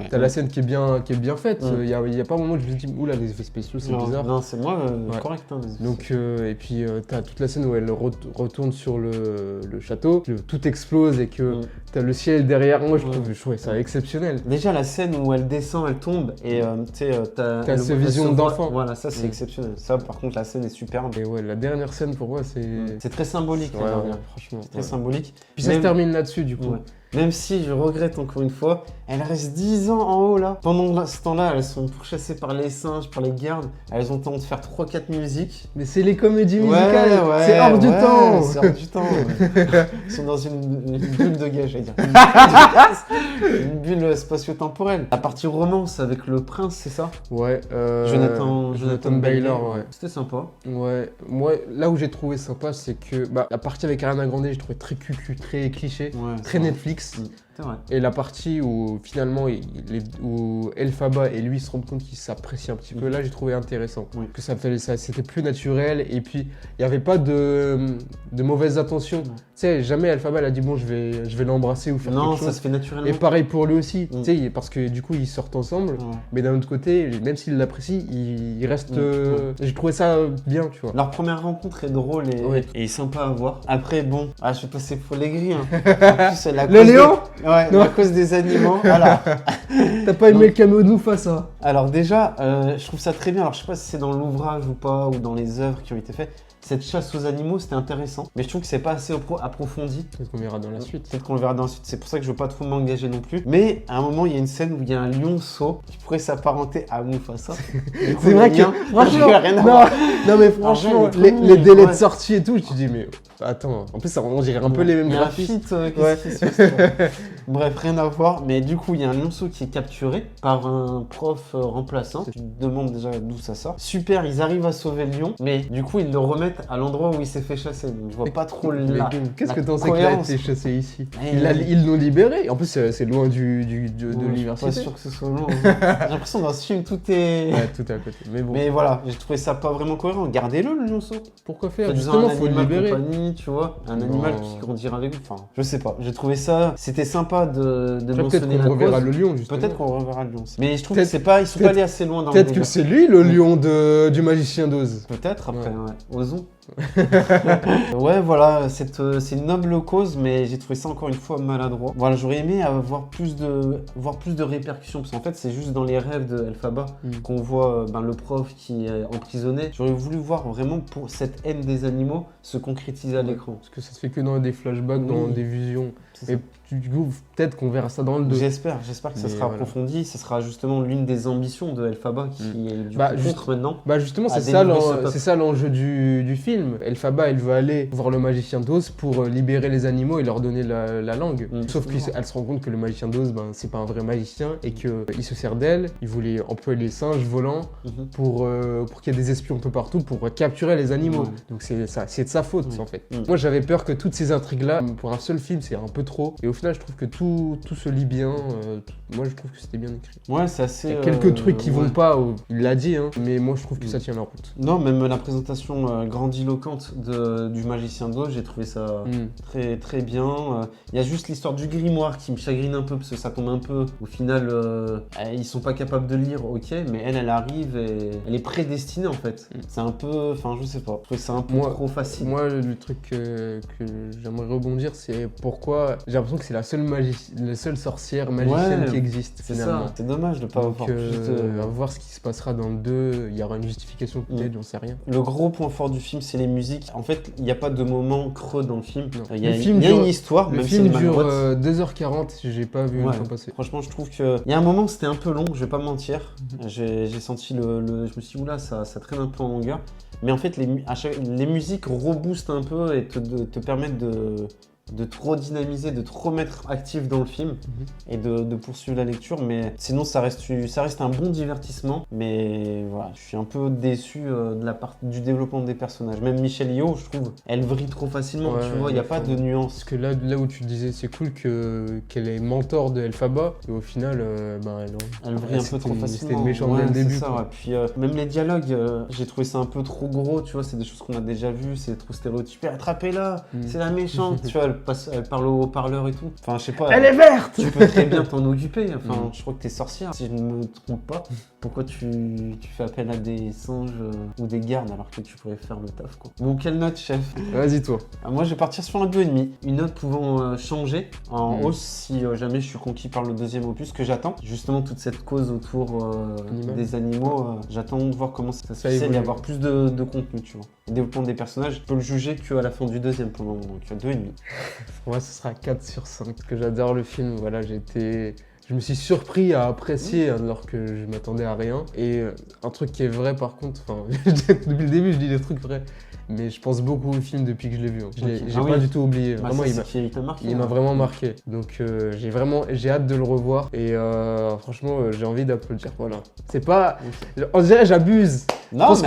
Speaker 2: T'as la scène qui est bien faite. Il y a pas un moment où je me dis, oula, les effets spéciaux, c'est bizarre.
Speaker 3: Non, c'est moi, correct. Hein,
Speaker 2: donc, et puis t'as toute la scène où elle retourne sur le château, tout explose et que t'as le ciel derrière. Moi, je trouvais ça exceptionnel.
Speaker 3: Déjà, la scène où elle descend, elle tombe et tu sais,
Speaker 2: t'as cette vision d'enfant.
Speaker 3: Voilà, ça c'est exceptionnel. Ça, par contre, la scène est superbe.
Speaker 2: Et ouais, la dernière scène pour moi, c'est
Speaker 3: très symbolique.
Speaker 2: Franchement,
Speaker 3: c'est très symbolique.
Speaker 2: Puis ça se termine là-dessus, du coup.
Speaker 3: Ouais. Même si je regrette encore une fois, elle reste 10 ans en haut là. Pendant ce temps-là, elles sont pourchassées par les singes, par les gardes. Elles ont le temps de faire 3-4 musiques.
Speaker 2: Mais c'est les comédies musicales, c'est hors du temps.
Speaker 3: C'est hors du temps. Ils sont dans une bulle de gaz, j'allais dire. Une bulle spatio-temporelle. La partie romance avec le prince, c'est ça?
Speaker 2: Ouais.
Speaker 3: Jonathan Baylor, ouais. C'était sympa.
Speaker 2: Ouais. Moi, là où j'ai trouvé sympa, c'est que la partie avec Ariana Grande, j'ai trouvé très cucu, très cliché, très Netflix.
Speaker 3: C'est vrai.
Speaker 2: Et la partie où finalement où Elphaba et lui se rendent compte qu'ils s'apprécient un petit peu, là j'ai trouvé intéressant. Que c'était plus naturel et puis il n'y avait pas de mauvaises intentions. Tu sais, jamais Elphaba elle a dit bon je vais l'embrasser ou faire quelque chose.
Speaker 3: Non, ça se fait naturellement.
Speaker 2: Et pareil pour lui aussi, tu sais, parce que du coup ils sortent ensemble, mais d'un autre côté, même s'il l'apprécie, il reste... J'ai trouvé ça bien, tu vois.
Speaker 3: Leur première rencontre est drôle et sympa à voir. Après bon, je vais passer pour les grilles. En plus,
Speaker 2: le lion.
Speaker 3: Ouais, à cause des animaux. Voilà.
Speaker 2: T'as pas aimé le caméo de Mufasa?
Speaker 3: Alors déjà, je trouve ça très bien. Alors je sais pas si c'est dans l'ouvrage ou pas, ou dans les œuvres qui ont été faites. Cette chasse aux animaux, c'était intéressant, mais je trouve que c'est pas assez approfondi.
Speaker 2: Peut-être qu'on verra dans la suite.
Speaker 3: Peut-être qu'on le verra dans la suite, c'est pour ça que je veux pas trop m'engager non plus. Mais à un moment, il y a une scène où il y a un lionceau qui pourrait s'apparenter à Mufasa.
Speaker 2: C'est vrai que, franchement, non mais franchement, les délais de sortie et tout, je te dis mais attends, en plus on dirait un peu les mêmes graphismes.
Speaker 3: Bref, rien à voir, mais du coup, il y a un lionceau qui est capturé par un prof remplaçant. Tu te demandes déjà d'où ça sort. Super, ils arrivent à sauver le lion, mais du coup, ils le remettent à l'endroit où il s'est fait chasser. Donc, je vois pas trop
Speaker 2: qu'est-ce que t'en sais qu'il a été chassé ici? Ils l'ont libéré. En plus, c'est loin de l'université.
Speaker 3: Je suis pas sûr que ce soit loin. J'ai l'impression que dans ce film, tout est...
Speaker 2: Ouais, tout est à côté. Mais bon.
Speaker 3: Mais voilà, j'ai trouvé ça pas vraiment cohérent. Gardez-le, le lionceau.
Speaker 2: Pourquoi faire? Justement, faut le libérer.
Speaker 3: Compagnie, tu vois, un animal qui grandira avec lui. Enfin, je sais pas. J'ai trouvé ça... C'était sympa de mentionner la cause.
Speaker 2: Peut-être qu'on reverra le lion, justement.
Speaker 3: Peut-être qu'on reverra le lion. Mais je trouve que c'est pas... Ils sont pas allés assez loin dans le
Speaker 2: Peut-être que c'est lui, le lion du magicien d'Oz.
Speaker 3: Peut-être, après, osons. Ouais, voilà, c'est une noble cause, mais j'ai trouvé ça encore une fois maladroit. Voilà, j'aurais aimé avoir plus de répercussions, parce qu'en fait, c'est juste dans les rêves de Elphaba qu'on voit le prof qui est emprisonné. J'aurais voulu voir vraiment pour cette haine des animaux se concrétiser à l'écran.
Speaker 2: Parce que ça se fait que dans des flashbacks, dans des visions. Et du coup, peut-être qu'on verra ça dans le 2.
Speaker 3: J'espère que ça sera approfondi. Ça sera justement l'une des ambitions de Elphaba qui est du contre maintenant.
Speaker 2: Justement, c'est ça l'enjeu du film. Elphaba, elle veut aller voir le magicien d'Oz pour libérer les animaux et leur donner la langue. Sauf qu'elle se rend compte que le magicien d'Oz, c'est pas un vrai magicien et qu'il se sert d'elle. Il voulait employer les singes volants pour qu'il y ait des espions un peu partout pour capturer les animaux. Donc c'est de sa faute en fait. Moi, j'avais peur que toutes ces intrigues-là, pour un seul film, c'est un peu trop. Et au final, je trouve que tout se lit bien. Moi, je trouve que c'était bien écrit.
Speaker 3: Ouais, c'est assez...
Speaker 2: Il y a quelques trucs qui vont pas, il l'a dit, mais moi, je trouve que ça tient la route.
Speaker 3: Non, même la présentation grandiloquente grandiloquente du Magicien d'Oz, j'ai trouvé ça très très bien. Il y a juste l'histoire du grimoire qui me chagrine un peu parce que ça tombe un peu. Au final, ils sont pas capables de lire, ok, mais elle arrive et elle est prédestinée en fait. C'est un peu, enfin je sais pas, je trouve ça un peu trop facile.
Speaker 2: Moi, le truc que j'aimerais rebondir, c'est pourquoi j'ai l'impression que c'est la seule sorcière magicienne qui existe.
Speaker 3: C'est
Speaker 2: finalement.
Speaker 3: ça, c'est dommage de pas avoir plus de...
Speaker 2: À voir ce qui se passera dans le 2, il y aura une justification peut-être, j'en sais rien.
Speaker 3: Le gros point fort du film, c'est les musiques. En fait, il n'y a pas de moment creux dans le film. Il y a une histoire,
Speaker 2: le
Speaker 3: même
Speaker 2: film
Speaker 3: si elle est
Speaker 2: dure
Speaker 3: maladroite.
Speaker 2: 2h40, j'ai pas vu le temps passer.
Speaker 3: Franchement, je trouve qu'il y a un moment, c'était un peu long, je vais pas mentir. J'ai senti je me suis dit, oula, ça traîne un peu en longueur. Mais en fait, les musiques reboostent un peu et te permettent de trop dynamiser, de trop mettre actif dans le film et de poursuivre la lecture. Mais sinon, ça reste un bon divertissement. Mais voilà, je suis un peu déçu de la part du développement des personnages. Même Michelle Yeoh, je trouve, elle vrille trop facilement. Tu vois, il n'y a pas de nuance.
Speaker 2: Parce que là où tu disais, c'est cool qu'elle est mentor de Elphaba. Et au final,
Speaker 3: elle vrille un peu trop facilement.
Speaker 2: C'était méchant dès le début.
Speaker 3: Ça, puis même les dialogues, j'ai trouvé ça un peu trop gros. Tu vois, c'est des choses qu'on a déjà vues. C'est trop stéréotypé. Attrapez-la, c'est la méchante. Tu vois, elle parle au haut-parleur et tout. Enfin, je sais pas.
Speaker 2: Elle est verte.
Speaker 3: Tu peux très bien t'en occuper. Enfin, je crois que t'es sorcière, si je ne me trompe pas. Pourquoi tu fais appel à des singes ou des gardes alors que tu pourrais faire le taf, quoi. Bon, quelle note, chef?
Speaker 2: Vas-y, toi.
Speaker 3: Moi, je vais partir sur un 2,5. Une note pouvant changer en hausse si jamais je suis conquis par le deuxième opus que j'attends. Justement, toute cette cause autour des animaux, j'attends de voir comment ça se fait et avoir plus de contenu, tu vois. Le développement des personnages, je peux le juger qu'à la fin du deuxième pour le moment, donc 2,5.
Speaker 2: Moi, ce sera 4 sur 5, parce que j'adore le film. Voilà, je me suis surpris à apprécier alors que je m'attendais à rien. Et un truc qui est vrai par contre, depuis le début je dis des trucs vrais, mais je pense beaucoup au film depuis que je l'ai vu. J'ai pas du tout oublié. Vraiment, il m'a vraiment marqué. Donc j'ai hâte de le revoir et franchement j'ai envie d'applaudir. Voilà. C'est pas, on dirait j'abuse.
Speaker 3: Non,
Speaker 2: je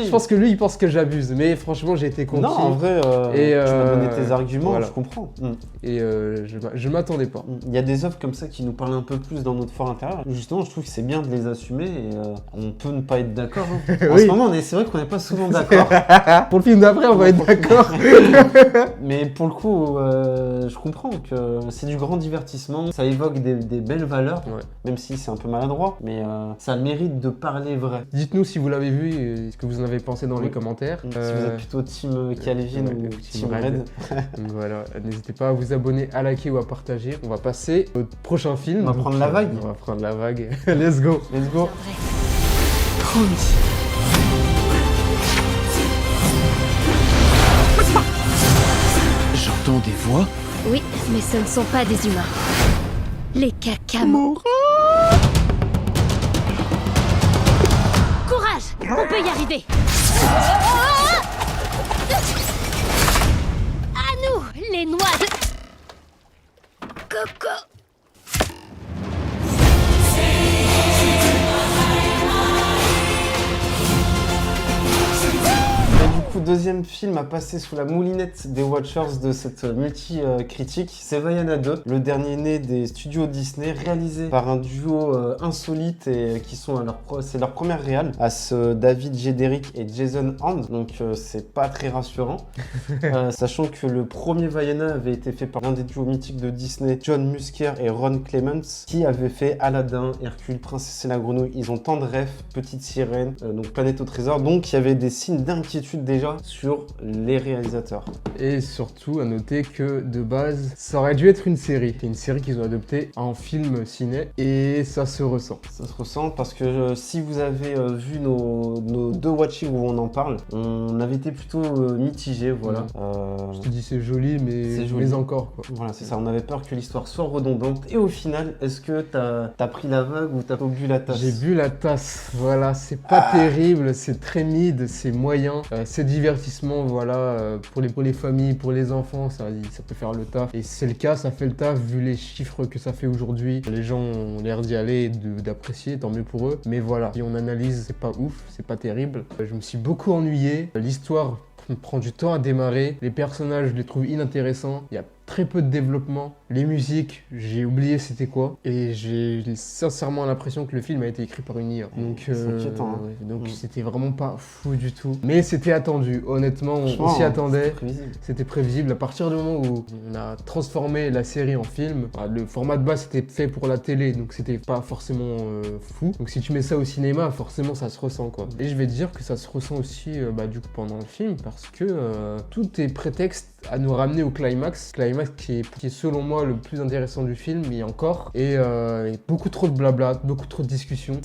Speaker 2: pense que lui il pense que j'abuse, mais franchement j'ai été conquis.
Speaker 3: Non, en vrai, tu m'as donné tes arguments, voilà. Je comprends.
Speaker 2: Et je m'attendais pas.
Speaker 3: Il y a des œuvres comme ça qui nous parlent un peu plus dans notre fort intérieur. Justement, je trouve que c'est bien de les assumer et on peut ne pas être d'accord. En ce moment, c'est vrai qu'on n'est pas souvent d'accord.
Speaker 2: Pour le film d'après, on va être d'accord.
Speaker 3: Mais pour le coup, je comprends que c'est du grand divertissement. Ça évoque des belles valeurs, même si c'est un peu maladroit, mais ça a le mérite de parler vrai.
Speaker 2: Dites-nous si vous l'avez vu et ce que vous en avez pensé dans les commentaires.
Speaker 3: Si vous êtes plutôt team Calvin ou team Red.
Speaker 2: Donc voilà, n'hésitez pas à vous abonner, à liker ou à partager. On va passer au prochain film.
Speaker 3: On va prendre la vague.
Speaker 2: On va prendre la vague. Let's go.
Speaker 3: Let's go.
Speaker 4: Promis.
Speaker 1: J'entends des voix.
Speaker 5: Oui, mais ce ne sont pas des humains. Les cacamos. Courage, on peut y arriver. À nous, les noix de coco.
Speaker 3: Deuxième film à passer sous la moulinette des Watchers de cette multi-critique, c'est Vaiana 2, le dernier né des studios Disney, réalisé par un duo insolite et qui sont c'est leur première réal, à ce David Jederick et Jason Hand, donc c'est pas très rassurant, sachant que le premier Vaiana avait été fait par l'un des duos mythiques de Disney, John Musker et Ron Clements, qui avait fait Aladdin, Hercule, Princesse et la Grenouille. Ils ont tant de rêves, Petite Sirène, donc Planète au Trésor, donc il y avait des signes d'inquiétude déjà sur les réalisateurs.
Speaker 2: Et surtout à noter que de base ça aurait dû être une série. C'est une série qu'ils ont adoptée en film ciné et ça se ressent.
Speaker 3: Ça se ressent parce que si vous avez vu nos deux watchings où on en parle, on avait été plutôt mitigés, voilà.
Speaker 2: Je te dis c'est joli mais encore quoi.
Speaker 3: Voilà, c'est ça, on avait peur que l'histoire soit redondante et au final, est-ce que t'as pris la vague ou t'as bu la tasse?
Speaker 2: J'ai bu la tasse, voilà, c'est pas terrible, c'est très mid, c'est moyen, c'est divertissement, voilà, pour les familles, pour les enfants, ça peut faire le taf. Et c'est le cas, ça fait le taf vu les chiffres que ça fait aujourd'hui. Les gens ont l'air d'y aller, d'apprécier, tant mieux pour eux. Mais voilà, si on analyse, c'est pas ouf, c'est pas terrible. Je me suis beaucoup ennuyé. L'histoire prend du temps à démarrer. Les personnages, je les trouve inintéressants. Il y a très peu de développement. Les musiques, j'ai oublié c'était quoi. Et j'ai sincèrement l'impression que le film a été écrit par une IA. Donc,
Speaker 3: inquiétant, hein.
Speaker 2: ouais, donc c'était vraiment pas fou du tout. Mais c'était attendu. Honnêtement, on s'y attendait. C'était prévisible. À partir du moment où on a transformé la série en film, le format de base c'était fait pour la télé, donc c'était pas forcément fou. Donc si tu mets ça au cinéma, forcément ça se ressent quoi. Et je vais te dire que ça se ressent aussi du coup pendant le film parce que tout est prétexte à nous ramener au climax qui est selon moi le plus intéressant du film, et encore, et beaucoup trop de blabla, beaucoup trop de discussions.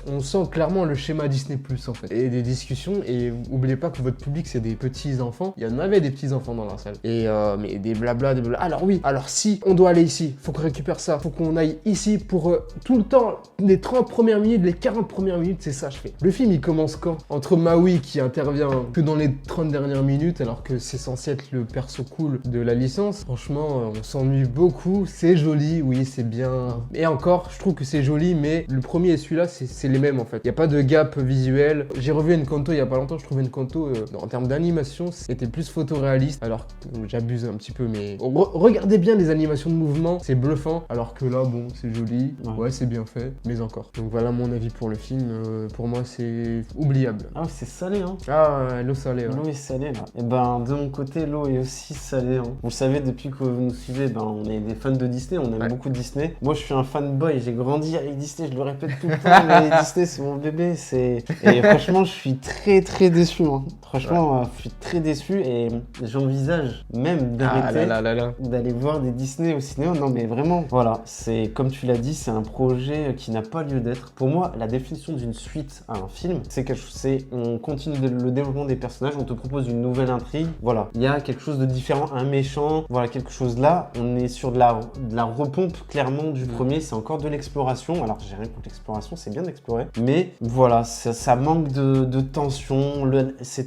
Speaker 2: On sent clairement le schéma Disney Plus en fait, et des discussions, et oubliez pas que votre public c'est des petits enfants, il y en avait des petits enfants dans la salle, et mais des blabla, alors oui, alors si, on doit aller ici, faut qu'on récupère ça, faut qu'on aille ici pour tout le temps, les 30 premières minutes, les 40 premières minutes, c'est ça je fais. Le film il commence quand? Entre Maui qui intervient que dans les 30 dernières minutes, alors que c'est censé être le perso cool de la licence. Franchement, on s'ennuie beaucoup. C'est joli, oui, c'est bien. Et encore, je trouve que c'est joli, mais le premier et celui-là, c'est les mêmes en fait. Il n'y a pas de gap visuel. J'ai revu Encanto il y a pas longtemps. Je trouvais Encanto, en termes d'animation, c'était plus photoréaliste. Alors que j'abuse un petit peu, mais regardez bien les animations de mouvement, c'est bluffant. Alors que là, bon, c'est joli. Ouais, c'est bien fait, mais encore. Donc voilà mon avis pour le film. Pour moi, c'est oubliable.
Speaker 3: Ah, c'est salé, hein.
Speaker 2: Ah, l'eau salée. Ouais.
Speaker 3: L'eau est salée, là. Et ben, de mon côté, l'eau est aussi salée, hein. Vous le savez, depuis que vous nous suivez, on est des fans de Disney, on aime beaucoup Disney. Moi, je suis un fanboy, j'ai grandi avec Disney, je le répète tout le temps, mais Disney, c'est mon bébé. Et franchement, je suis très très déçu, hein. Franchement, je suis très déçu et j'envisage même d'arrêter d'aller voir des Disney au cinéma. Non, mais vraiment, voilà, c'est comme tu l'as dit, c'est un projet qui n'a pas lieu d'être. Pour moi, la définition d'une suite à un film, c'est on continue le développement des personnages, on te propose une nouvelle intrigue, voilà, il y a quelque chose de différent, un méchant, voilà, quelque chose là, on est sur de la repompe clairement du premier, c'est encore de l'exploration. Alors j'ai rien contre l'exploration, c'est bien d'explorer, mais voilà, ça manque de tension,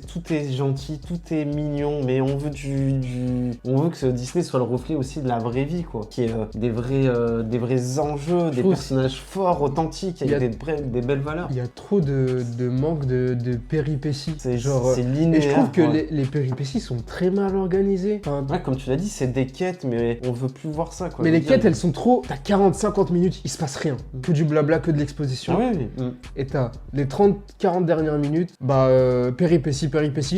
Speaker 3: tout est gentil, tout est mignon, mais on veut on veut que Disney soit le reflet aussi de la vraie vie, quoi, qui est des vrais enjeux, des personnages forts, authentiques, avec des belles valeurs.
Speaker 2: Il y a trop de manque de péripéties.
Speaker 3: C'est linéaire.
Speaker 2: Et je trouve que les péripéties sont très mal organisées. Enfin,
Speaker 3: ouais, comme tu l'as dit, c'est des quêtes, mais on veut plus voir ça, quoi.
Speaker 2: Mais les quêtes, elles sont trop... T'as 40-50 minutes, il se passe rien. Que du blabla, que de l'exposition.
Speaker 3: Ah oui.
Speaker 2: Et t'as les 30-40 dernières minutes, péripéties,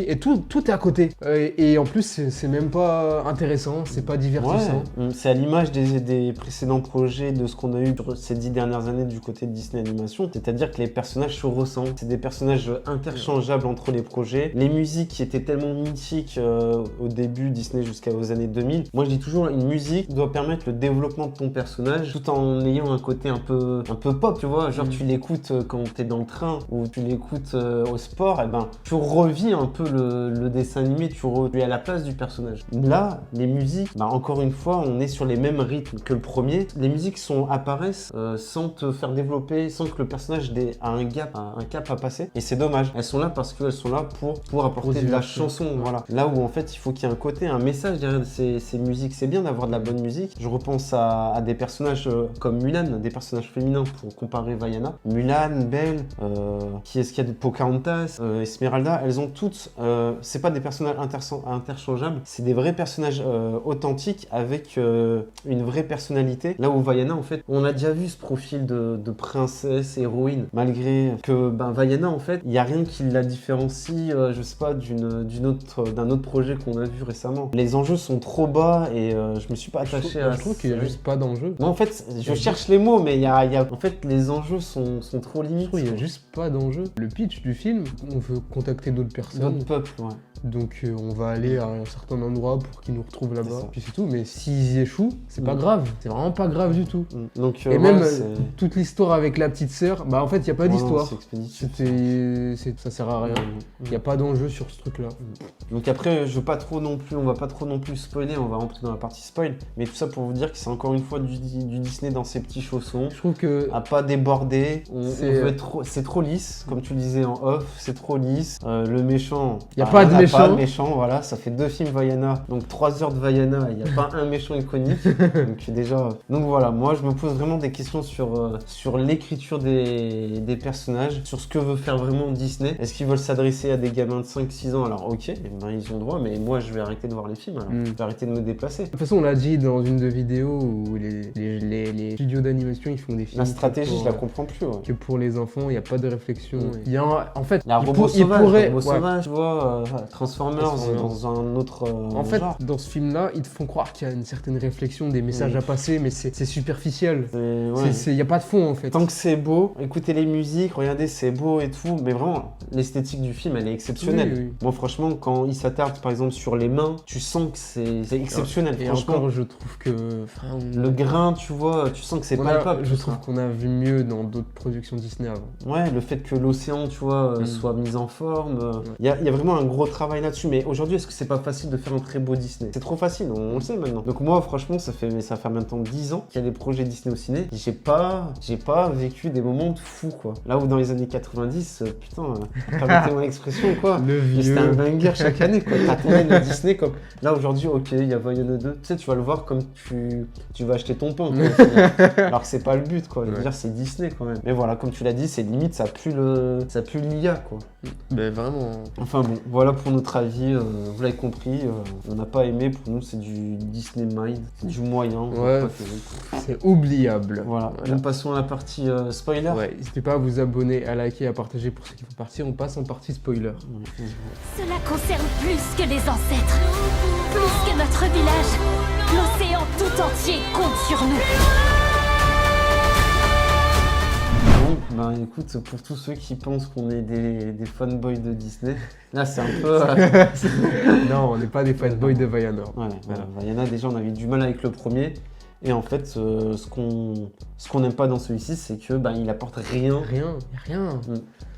Speaker 2: et tout est à côté. Et en plus, c'est même pas intéressant, c'est pas divertissant.
Speaker 3: Ouais. C'est à l'image des précédents projets, de ce qu'on a eu sur ces 10 dernières années du côté de Disney Animation. C'est-à-dire que les personnages se ressemblent. C'est des personnages interchangeables entre les projets. Les musiques qui étaient tellement mythiques au début Disney jusqu'aux années 2000. Moi, je dis toujours, une musique doit permettre le développement de ton personnage tout en ayant un côté un peu pop, tu vois. Genre, tu l'écoutes quand t'es dans le train ou tu l'écoutes au sport, et tu revis un peu le dessin animé, tu es à la place du personnage. Là, les musiques, encore une fois, on est sur les mêmes rythmes que le premier. Les musiques apparaissent sans te faire développer, sans que le personnage ait un cap à passer. Et c'est dommage. Elles sont là parce qu'elles sont là pour apporter de la chanson. Voilà. Là où en fait, il faut qu'il y ait un message derrière ces musiques. C'est bien d'avoir de la bonne musique. Je repense à des personnages comme Mulan, des personnages féminins pour comparer Vaiana. Mulan, Belle, qui est-ce qu'il y a de Pocahontas, Esmeralda, elles ont toutes, c'est pas des personnages interchangeables, c'est des vrais personnages authentiques avec une vraie personnalité. Là où Vaiana, en fait, on a déjà vu ce profil de princesse, héroïne, malgré que Vaiana, en fait, il n'y a rien qui la différencie, je sais pas, d'un autre projet qu'on a vu récemment. Les enjeux sont trop bas et je me suis pas attaché à...
Speaker 2: Je trouve qu'il y a juste pas d'enjeu.
Speaker 3: Moi, en fait, je cherche les mots, mais en fait, les enjeux sont trop limites.
Speaker 2: Je trouve qu'il y a juste pas d'enjeu. Le pitch du film, on veut contacter d'autres personnes.
Speaker 3: D'autres peuples, ouais.
Speaker 2: Donc on va aller à un certain endroit pour qu'ils nous retrouvent là-bas. Puis c'est tout. Mais s'ils y échouent, c'est pas grave. C'est vraiment pas grave du tout.
Speaker 3: Donc,
Speaker 2: et même toute l'histoire avec la petite sœur, en fait, il n'y a pas d'histoire. Ça sert à rien. Il n'y a pas d'enjeu sur ce truc-là.
Speaker 3: Donc après, on va pas trop non plus spoiler, on va rentrer dans la partie spoil. Mais tout ça pour vous dire que c'est encore une fois du Disney dans ses petits chaussons.
Speaker 2: Je trouve que...
Speaker 3: À pas déborder. C'est trop lisse, comme tu le disais en off, c'est trop lisse. Le méchant...
Speaker 2: Il n'y a pas de méchant.
Speaker 3: Pas de méchant, voilà, ça fait 2 films Vaiana, donc 3 heures de Vaiana, il n'y a pas un méchant iconique. Donc voilà, moi je me pose vraiment des questions sur l'écriture des personnages, sur ce que veut faire vraiment Disney. Est-ce qu'ils veulent s'adresser à des gamins de 5-6 ans? Alors ok, ils ont le droit, mais moi je vais arrêter de voir les films. Alors. Je vais arrêter de me déplacer.
Speaker 2: De toute façon, on l'a dit dans une de vidéos où les studios d'animation, ils font des films.
Speaker 3: La stratégie,
Speaker 2: pour,
Speaker 3: je la comprends plus. Ouais.
Speaker 2: que pour les enfants, il n'y a pas de réflexion.
Speaker 3: Mm.
Speaker 2: Il y a en fait,
Speaker 3: La
Speaker 2: il
Speaker 3: robot
Speaker 2: il pourrait.
Speaker 3: robot sauvage, tu vois, Transformers dans un autre
Speaker 2: En fait,
Speaker 3: genre.
Speaker 2: dans ce film-là, ils te font croire qu'il y a une certaine réflexion, des messages
Speaker 3: Oui.
Speaker 2: à passer, mais c'est superficiel.
Speaker 3: Ouais.
Speaker 2: Il n'y a pas de fond en fait.
Speaker 3: Tant que c'est beau, écoutez les musiques, regardez, c'est beau et tout, mais vraiment, l'esthétique du film, elle est exceptionnelle.
Speaker 2: Oui, oui.
Speaker 3: Bon, franchement, quand il s'attarde par exemple sur les mains, tu sens que c'est exceptionnel.
Speaker 2: Et
Speaker 3: Franchement,
Speaker 2: encore, je trouve que.
Speaker 3: le grain, tu vois, tu sens que c'est palpable.
Speaker 2: Je
Speaker 3: tout
Speaker 2: trouve
Speaker 3: ça.
Speaker 2: qu'on a vu mieux dans d'autres productions Disney avant.
Speaker 3: Ouais, le fait que l'océan, tu vois, soit mis en forme, il y a vraiment un gros travail là-dessus. Mais aujourd'hui, est-ce que c'est pas facile de faire un très beau Disney? C'est trop facile, on le sait maintenant. Donc moi, franchement, ça fait maintenant 10 ans qu'il y a des projets Disney au ciné. J'ai pas vécu des moments de fou, quoi. Là où dans les années 90, putain, permettez-moi l'expression, quoi.
Speaker 2: Le
Speaker 3: Mais c'était
Speaker 2: vieux.
Speaker 3: un banger chaque année, quoi. T'attendais le Disney comme. Là aujourd'hui, ok, il y a Vaiana 2. Tu sais, tu vas le voir comme tu vas acheter ton pain, quoi, au final. Alors que c'est pas le but, quoi. Je veux dire, c'est Disney quand même. Mais voilà, comme tu l'as dit, c'est limite, ça pue l'IA, quoi.
Speaker 2: Mais vraiment.
Speaker 3: Enfin bon, voilà pour notre avis. Vous l'avez compris, on n'a pas aimé. Pour nous, c'est du Disney Mind, c'est du moyen.
Speaker 2: Ouais,
Speaker 3: pas terrible, quoi.
Speaker 2: c'est oubliable.
Speaker 3: Voilà. Nous passons à la partie spoiler.
Speaker 2: Ouais, n'hésitez pas à vous abonner, à liker, à partager pour ceux qui vont partir. On passe en partie spoiler.
Speaker 5: Cela concerne plus que les ancêtres, plus que notre village. L'océan tout entier compte sur nous.
Speaker 3: Bon, bah écoute, pour tous ceux qui pensent qu'on est des fanboys de Disney, là c'est un peu.
Speaker 2: Non, on n'est pas des fanboys de Vaiana.
Speaker 3: Ouais, voilà. Il y en a déjà, on avait du mal avec le premier. Et en fait, ce qu'on n'aime pas dans celui-ci, c'est que il apporte rien.
Speaker 2: Rien.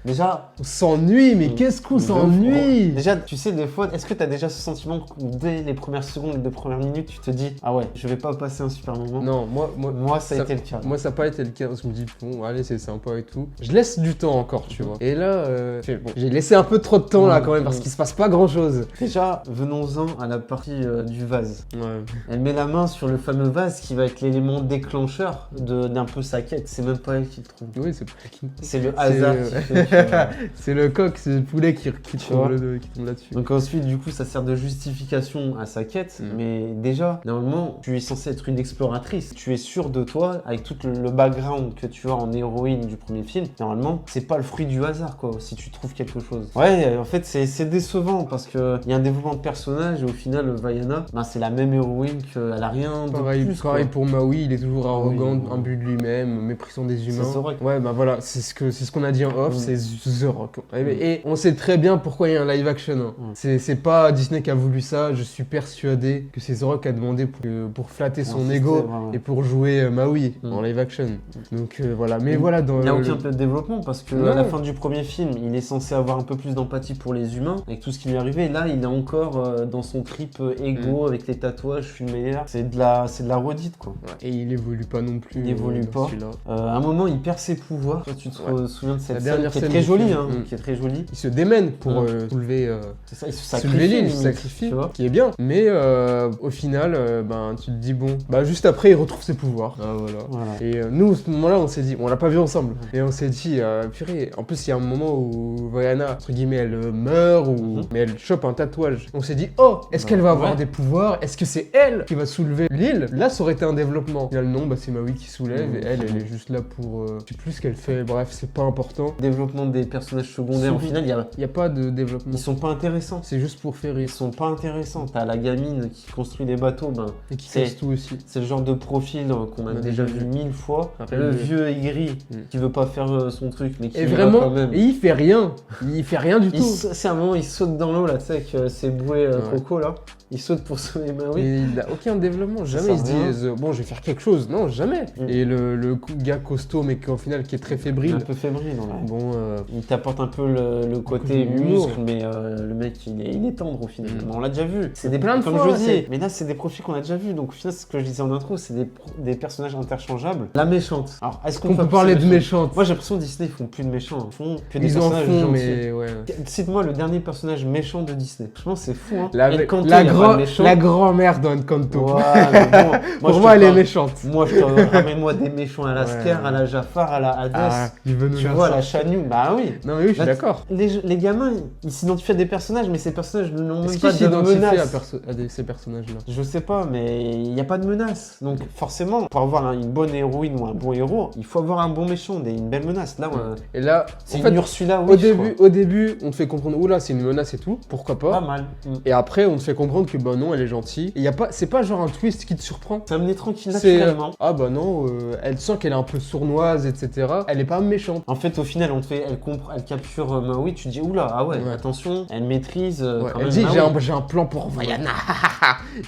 Speaker 3: Déjà,
Speaker 2: On s'ennuie, mais qu'est-ce qu'on s'ennuie?
Speaker 3: Déjà, tu sais, des fois, est-ce que tu as déjà ce sentiment que dès les premières secondes, les 2 premières minutes, tu te dis ah ouais, je vais pas passer un super moment?
Speaker 2: Non,
Speaker 3: Moi, ça a été le cas.
Speaker 2: Moi, ça n'a pas été le cas parce que je me dis, bon, allez, c'est sympa et tout. Je laisse du temps encore, tu vois. Et là, j'ai laissé un peu trop de temps là quand même parce qu'il se passe pas grand chose.
Speaker 3: Déjà, venons-en à la partie du vase.
Speaker 2: Ouais.
Speaker 3: Elle met la main sur le fameux vase qui va être l'élément déclencheur d'un peu sa quête. C'est même pas elle qui le trouve.
Speaker 2: Oui, c'est pas qui.
Speaker 3: C'est le hasard qui fait que.
Speaker 2: C'est le coq, c'est le poulet qui
Speaker 3: vois.
Speaker 2: tombe là-dessus.
Speaker 3: Donc ensuite, du coup, ça sert de justification à sa quête. Mais déjà, normalement, tu es censé être une exploratrice. Tu es sûr de toi, avec tout le background que tu as en héroïne du premier film. Normalement, c'est pas le fruit du hasard, quoi, si tu trouves quelque chose. Ouais, en fait, c'est décevant parce qu'il y a un développement de personnage et au final, Vaiana, c'est la même héroïne qu'elle a rien de
Speaker 2: Pareil,
Speaker 3: plus.
Speaker 2: pareil
Speaker 3: Quoi.
Speaker 2: pour Maui, il est toujours arrogant,
Speaker 3: Oui.
Speaker 2: imbu de lui-même, méprisant des humains.
Speaker 3: C'est Zorak.
Speaker 2: Ouais, bah voilà, c'est ce qu'on a dit en off, c'est The Rock. Et on sait très bien pourquoi il y a un live action. Hein. C'est pas Disney qui a voulu ça, je suis persuadé que c'est The Rock qui a demandé pour flatter son ego et pour jouer Maui en live action. Donc voilà, mais voilà. Dans
Speaker 3: il n'y a aucun peu de développement parce que
Speaker 2: Non.
Speaker 3: à la fin du premier film, il est censé avoir un peu plus d'empathie pour les humains avec tout ce qui lui est arrivé. Là, il est encore dans son trip ego avec les tatouages, je suis le meilleur. C'est de la redite, quoi.
Speaker 2: Ouais. Et il évolue pas non plus.
Speaker 3: Il évolue pas. À un moment, il perd ses pouvoirs. Toi, tu te souviens de cette scène
Speaker 2: dernière
Speaker 3: qui est
Speaker 2: scène
Speaker 3: très
Speaker 2: du
Speaker 3: jolie,
Speaker 2: film.
Speaker 3: hein, qui est très jolie.
Speaker 2: Il se démène pour soulever.
Speaker 3: C'est ça, il se
Speaker 2: Soulever
Speaker 3: sacrifie.
Speaker 2: l'île, il se
Speaker 3: limite,
Speaker 2: sacrifie,
Speaker 3: tu vois.
Speaker 2: qui est bien. Mais au final, tu te dis bon, juste après il retrouve ses pouvoirs. Ah, voilà. Et nous, à ce moment-là, on s'est dit, on l'a pas vu ensemble, et on s'est dit, purée, en plus il y a un moment où Vaiana, entre guillemets, elle meurt, mais elle chope un tatouage. On s'est dit, oh, est-ce qu'elle va avoir des pouvoirs? Est-ce que c'est elle qui va soulever l'île? Là, ça aurait été un développement. Au final, non, c'est Maui qui soulève, et elle est juste là pour... je sais plus ce qu'elle fait, bref, c'est pas important.
Speaker 3: Développement des personnages secondaires, au final,
Speaker 2: Il n'y a pas de développement.
Speaker 3: ils sont pas intéressants.
Speaker 2: C'est juste pour faire rire.
Speaker 3: Ils sont pas intéressants. T'as la gamine qui construit des bateaux,
Speaker 2: Et qui
Speaker 3: c'est-
Speaker 2: casse tout aussi.
Speaker 3: c'est le genre de profil qu'on a
Speaker 2: On a
Speaker 3: déjà
Speaker 2: déjà
Speaker 3: vu 1000 fois.
Speaker 2: Après,
Speaker 3: Le
Speaker 2: le-
Speaker 3: vieux aigri qui veut pas faire son truc, mais qui
Speaker 2: Et
Speaker 3: y va
Speaker 2: vraiment,
Speaker 3: quand même.
Speaker 2: et il fait rien. Il fait rien du tout.
Speaker 3: C'est un moment, il saute dans l'eau là, tu sais, avec ses bouées coco là. Il saute pour sauver Maui.
Speaker 2: Et il n'a aucun développement, jamais
Speaker 3: sert
Speaker 2: il se dit
Speaker 3: à rien.
Speaker 2: bon je vais faire quelque chose, non jamais. Et le gars costaud mais qu'au final qui est très
Speaker 3: Il est
Speaker 2: fébrile,
Speaker 3: un peu fébrile, ouais.
Speaker 2: bon
Speaker 3: Il t'apporte un peu le côté
Speaker 2: d'humour.
Speaker 3: muscle, mais le mec il est tendre au final. On l'a déjà vu. C'est
Speaker 2: Plein de
Speaker 3: comme
Speaker 2: fois,
Speaker 3: je dis,
Speaker 2: c'est-
Speaker 3: mais là c'est des profils qu'on a déjà vus. Donc au final, c'est ce que je disais en intro, c'est des personnages interchangeables. La méchante. Alors est-ce
Speaker 2: on peut parler de méchante.
Speaker 3: Moi j'ai l'impression que Disney ils font plus de méchants, ils font que des
Speaker 2: Ils en
Speaker 3: personnages
Speaker 2: font
Speaker 3: gentils.
Speaker 2: mais ouais.
Speaker 3: Cite-moi le dernier personnage méchant de Disney. Franchement c'est fou hein.
Speaker 2: La
Speaker 3: Encanto, il y a pas de méchant.
Speaker 2: grand-mère d'Encanto.
Speaker 3: Ouais, mais bon,
Speaker 2: Pour
Speaker 3: je
Speaker 2: moi
Speaker 3: te
Speaker 2: elle est
Speaker 3: parle-
Speaker 2: méchante.
Speaker 3: Moi je te ramène-moi des méchants à la
Speaker 2: Ouais.
Speaker 3: Sker, à la Jafar, à la Hades.
Speaker 2: Ah, il veut nous
Speaker 3: Tu
Speaker 2: faire
Speaker 3: vois,
Speaker 2: ça.
Speaker 3: la Chanu, bah Bah oui.
Speaker 2: Non mais oui, je suis
Speaker 3: Là,
Speaker 2: d'accord.
Speaker 3: Les gamins, ils s'identifient à des personnages, mais ces personnages n'ont
Speaker 2: Est-ce
Speaker 3: même
Speaker 2: qu'ils
Speaker 3: pas de
Speaker 2: s'identifient
Speaker 3: menace.
Speaker 2: ces personnages-là?
Speaker 3: Je sais pas, mais il n'y a pas de menace. Donc forcément, pour avoir une bonne héroïne ou un bon héros, il faut avoir un bon méchant, une belle menace. Là,
Speaker 2: Et là,
Speaker 3: c'est
Speaker 2: en fait,
Speaker 3: une Ursula, oui,
Speaker 2: au début, on te fait comprendre, oula, c'est une menace et tout, pourquoi pas.
Speaker 3: pas mal.
Speaker 2: Et après, on te fait comprendre que bah non, elle est gentille. Et y a pas, c'est pas genre un twist qui te surprend.
Speaker 3: Ça me met tranquille
Speaker 2: C'est
Speaker 3: naturellement.
Speaker 2: ah bah non, elle sent qu'elle est un peu sournoise, etc. Elle est pas méchante.
Speaker 3: En fait, au final, on te fait, elle capture Maui, tu te dis, oula, ah ouais,
Speaker 2: Ouais.
Speaker 3: attention, elle maîtrise.
Speaker 2: Ouais,
Speaker 3: quand
Speaker 2: elle
Speaker 3: même
Speaker 2: dit
Speaker 3: Maui.
Speaker 2: j'ai un plan pour Vaiana.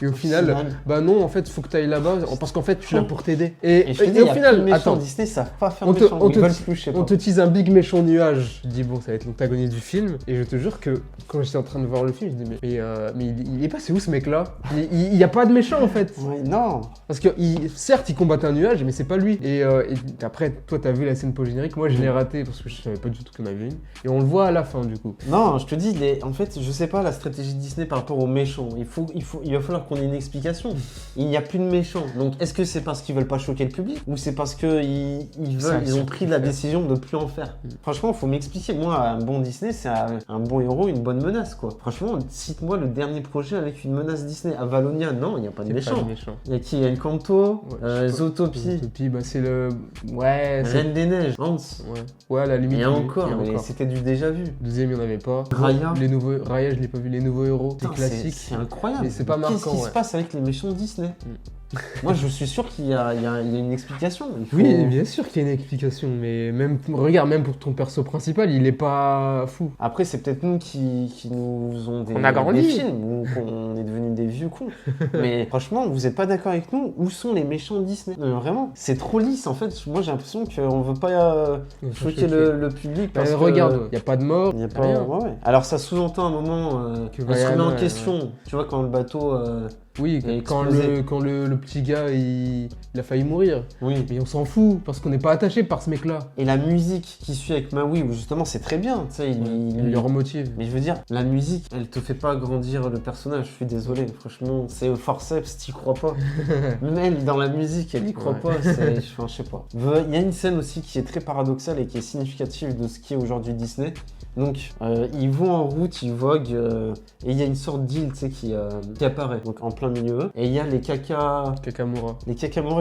Speaker 2: Et au final, bah non, en fait, faut que tu ailles là-bas parce qu'en fait, tu es là pour t'aider.
Speaker 3: Et je te dis,
Speaker 2: au final,
Speaker 3: attends,
Speaker 2: attends,
Speaker 3: Disney savent pas faire
Speaker 2: on te,
Speaker 3: méchant,
Speaker 2: on
Speaker 3: ils
Speaker 2: te-
Speaker 3: veulent plus, je sais pas.
Speaker 2: on te tease un big méchant nuage. Je dis bon, ça va être l'antagoniste du film. Et je te jure que quand j'étais en train de voir le film, je dis mais il est passé où ce mec-là? Il y a pas de méchant en fait.
Speaker 3: Ouais, non.
Speaker 2: Parce que certes, il combat un nuage, mais c'est pas lui. Et après, toi, t'as vu la scène post-générique. Moi, je l'ai raté parce que je savais pas du tout qu'il y en avait une. Et on le voit à la fin du coup.
Speaker 3: Non, je te dis, en fait, je sais pas la stratégie de Disney par rapport aux méchants. Il va falloir qu'on ait une explication. Il n'y a plus de méchants. Donc, est-ce que c'est parce qu'ils veulent pas choquer le public ou c'est parce qu'ils ont pris la décision de plus en faire? Franchement, il faut m'expliquer. Moi, un bon Disney, c'est un bon héros, une bonne menace, quoi. Franchement, cite-moi le dernier projet avec une menace Disney. Avalonia, non, il n'y a pas de
Speaker 2: C'est pas
Speaker 3: méchant.
Speaker 2: le méchant.
Speaker 3: Il y a qui? Il y a Encanto,
Speaker 2: Ouais, je sais pas.
Speaker 3: Zootopie,
Speaker 2: Zootopie, bah c'est le. Ouais, c'est.
Speaker 3: Reine des Neiges, Hans.
Speaker 2: Ouais, à la limite.
Speaker 3: Et encore,
Speaker 2: il y a
Speaker 3: mais
Speaker 2: encore.
Speaker 3: c'était du déjà vu.
Speaker 2: Deuxième, il n'y en avait pas.
Speaker 3: Raya.
Speaker 2: Raya, je l'ai pas vu. Les nouveaux héros, des
Speaker 3: Putain,
Speaker 2: classiques.
Speaker 3: C'est incroyable.
Speaker 2: Mais c'est pas
Speaker 3: Qu'est-ce
Speaker 2: marquant,
Speaker 3: qui se
Speaker 2: ouais.
Speaker 3: passe avec les méchants Disney? Moi, je suis sûr qu'il y a une explication. Il faut-
Speaker 2: Oui, bien sûr qu'il y a une explication, mais même, regarde, même pour ton perso principal, il est pas fou.
Speaker 3: Après, c'est peut-être nous qui nous ont
Speaker 2: On a grandi.
Speaker 3: des films ou qu'on est devenus des vieux cons. Mais franchement, vous n'êtes pas d'accord avec nous? Où sont les méchants Disney? Non, vraiment, c'est trop lisse en fait. Moi, j'ai l'impression qu'on veut pas choquer le public parce que
Speaker 2: Regarde, il n'y a pas de mort,
Speaker 3: il n'y a
Speaker 2: y
Speaker 3: pas.
Speaker 2: rien.
Speaker 3: Ouais. Alors, ça sous-entend un moment
Speaker 2: Que
Speaker 3: on se remet en
Speaker 2: Vaiana,
Speaker 3: question. Tu vois, quand le bateau.
Speaker 2: Oui,
Speaker 3: Il a
Speaker 2: quand
Speaker 3: explosé.
Speaker 2: le petit gars, il a failli mourir.
Speaker 3: Oui.
Speaker 2: Mais on s'en fout, parce qu'on n'est pas attaché par ce mec-là.
Speaker 3: Et la musique qui suit avec Maui, où justement c'est très bien, tu sais,
Speaker 2: Il le remotive.
Speaker 3: Mais je veux dire, la musique, elle te fait pas grandir le personnage, je suis désolé, franchement, c'est au forceps, t'y crois pas. Même elle, dans la musique, elle y croit
Speaker 2: Ouais.
Speaker 3: pas, enfin, je sais pas. Il y a une scène aussi qui est très paradoxale et qui est significative de ce qui est aujourd'hui Disney. Donc, ils vont en route, ils voguent, et il y a une sorte d'île, tu sais, qui apparaît, donc en plein milieu. Et il y a les
Speaker 2: Kakamura.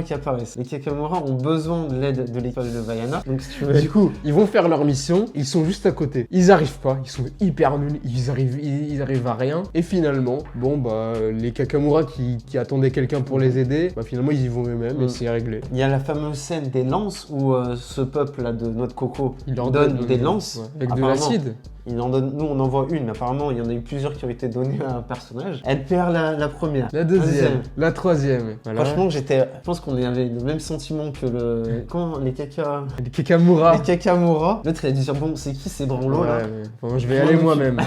Speaker 3: qui apparaissent. Les Kakamura ont besoin de l'aide de l'étoile de Vaiana. Donc, si tu veux,
Speaker 2: Du coup, ils vont faire leur mission, ils sont juste à côté. Ils arrivent pas, ils sont hyper nuls, ils arrivent à rien. Et finalement, bon bah, les Kakamura qui attendaient quelqu'un pour les aider, bah finalement ils y vont eux-mêmes et c'est réglé.
Speaker 3: il y a la fameuse scène des lances où ce peuple-là de Noix de Coco
Speaker 2: Ils leur
Speaker 3: donne
Speaker 2: donnent
Speaker 3: des lances.
Speaker 2: ouais, avec de
Speaker 3: Apparemment,
Speaker 2: l'acide.
Speaker 3: nous, on en voit une, mais apparemment, il y en a eu plusieurs qui ont été données à un personnage. Elle perd la première.
Speaker 2: La deuxième, la troisième. Voilà.
Speaker 3: Franchement, je pense qu'on avait le même sentiment que les
Speaker 2: les
Speaker 3: Les Kakamura. L'autre, il a dit bon, c'est qui ces branlots là?
Speaker 2: Ouais, mais bon, je vais y aller moi-même.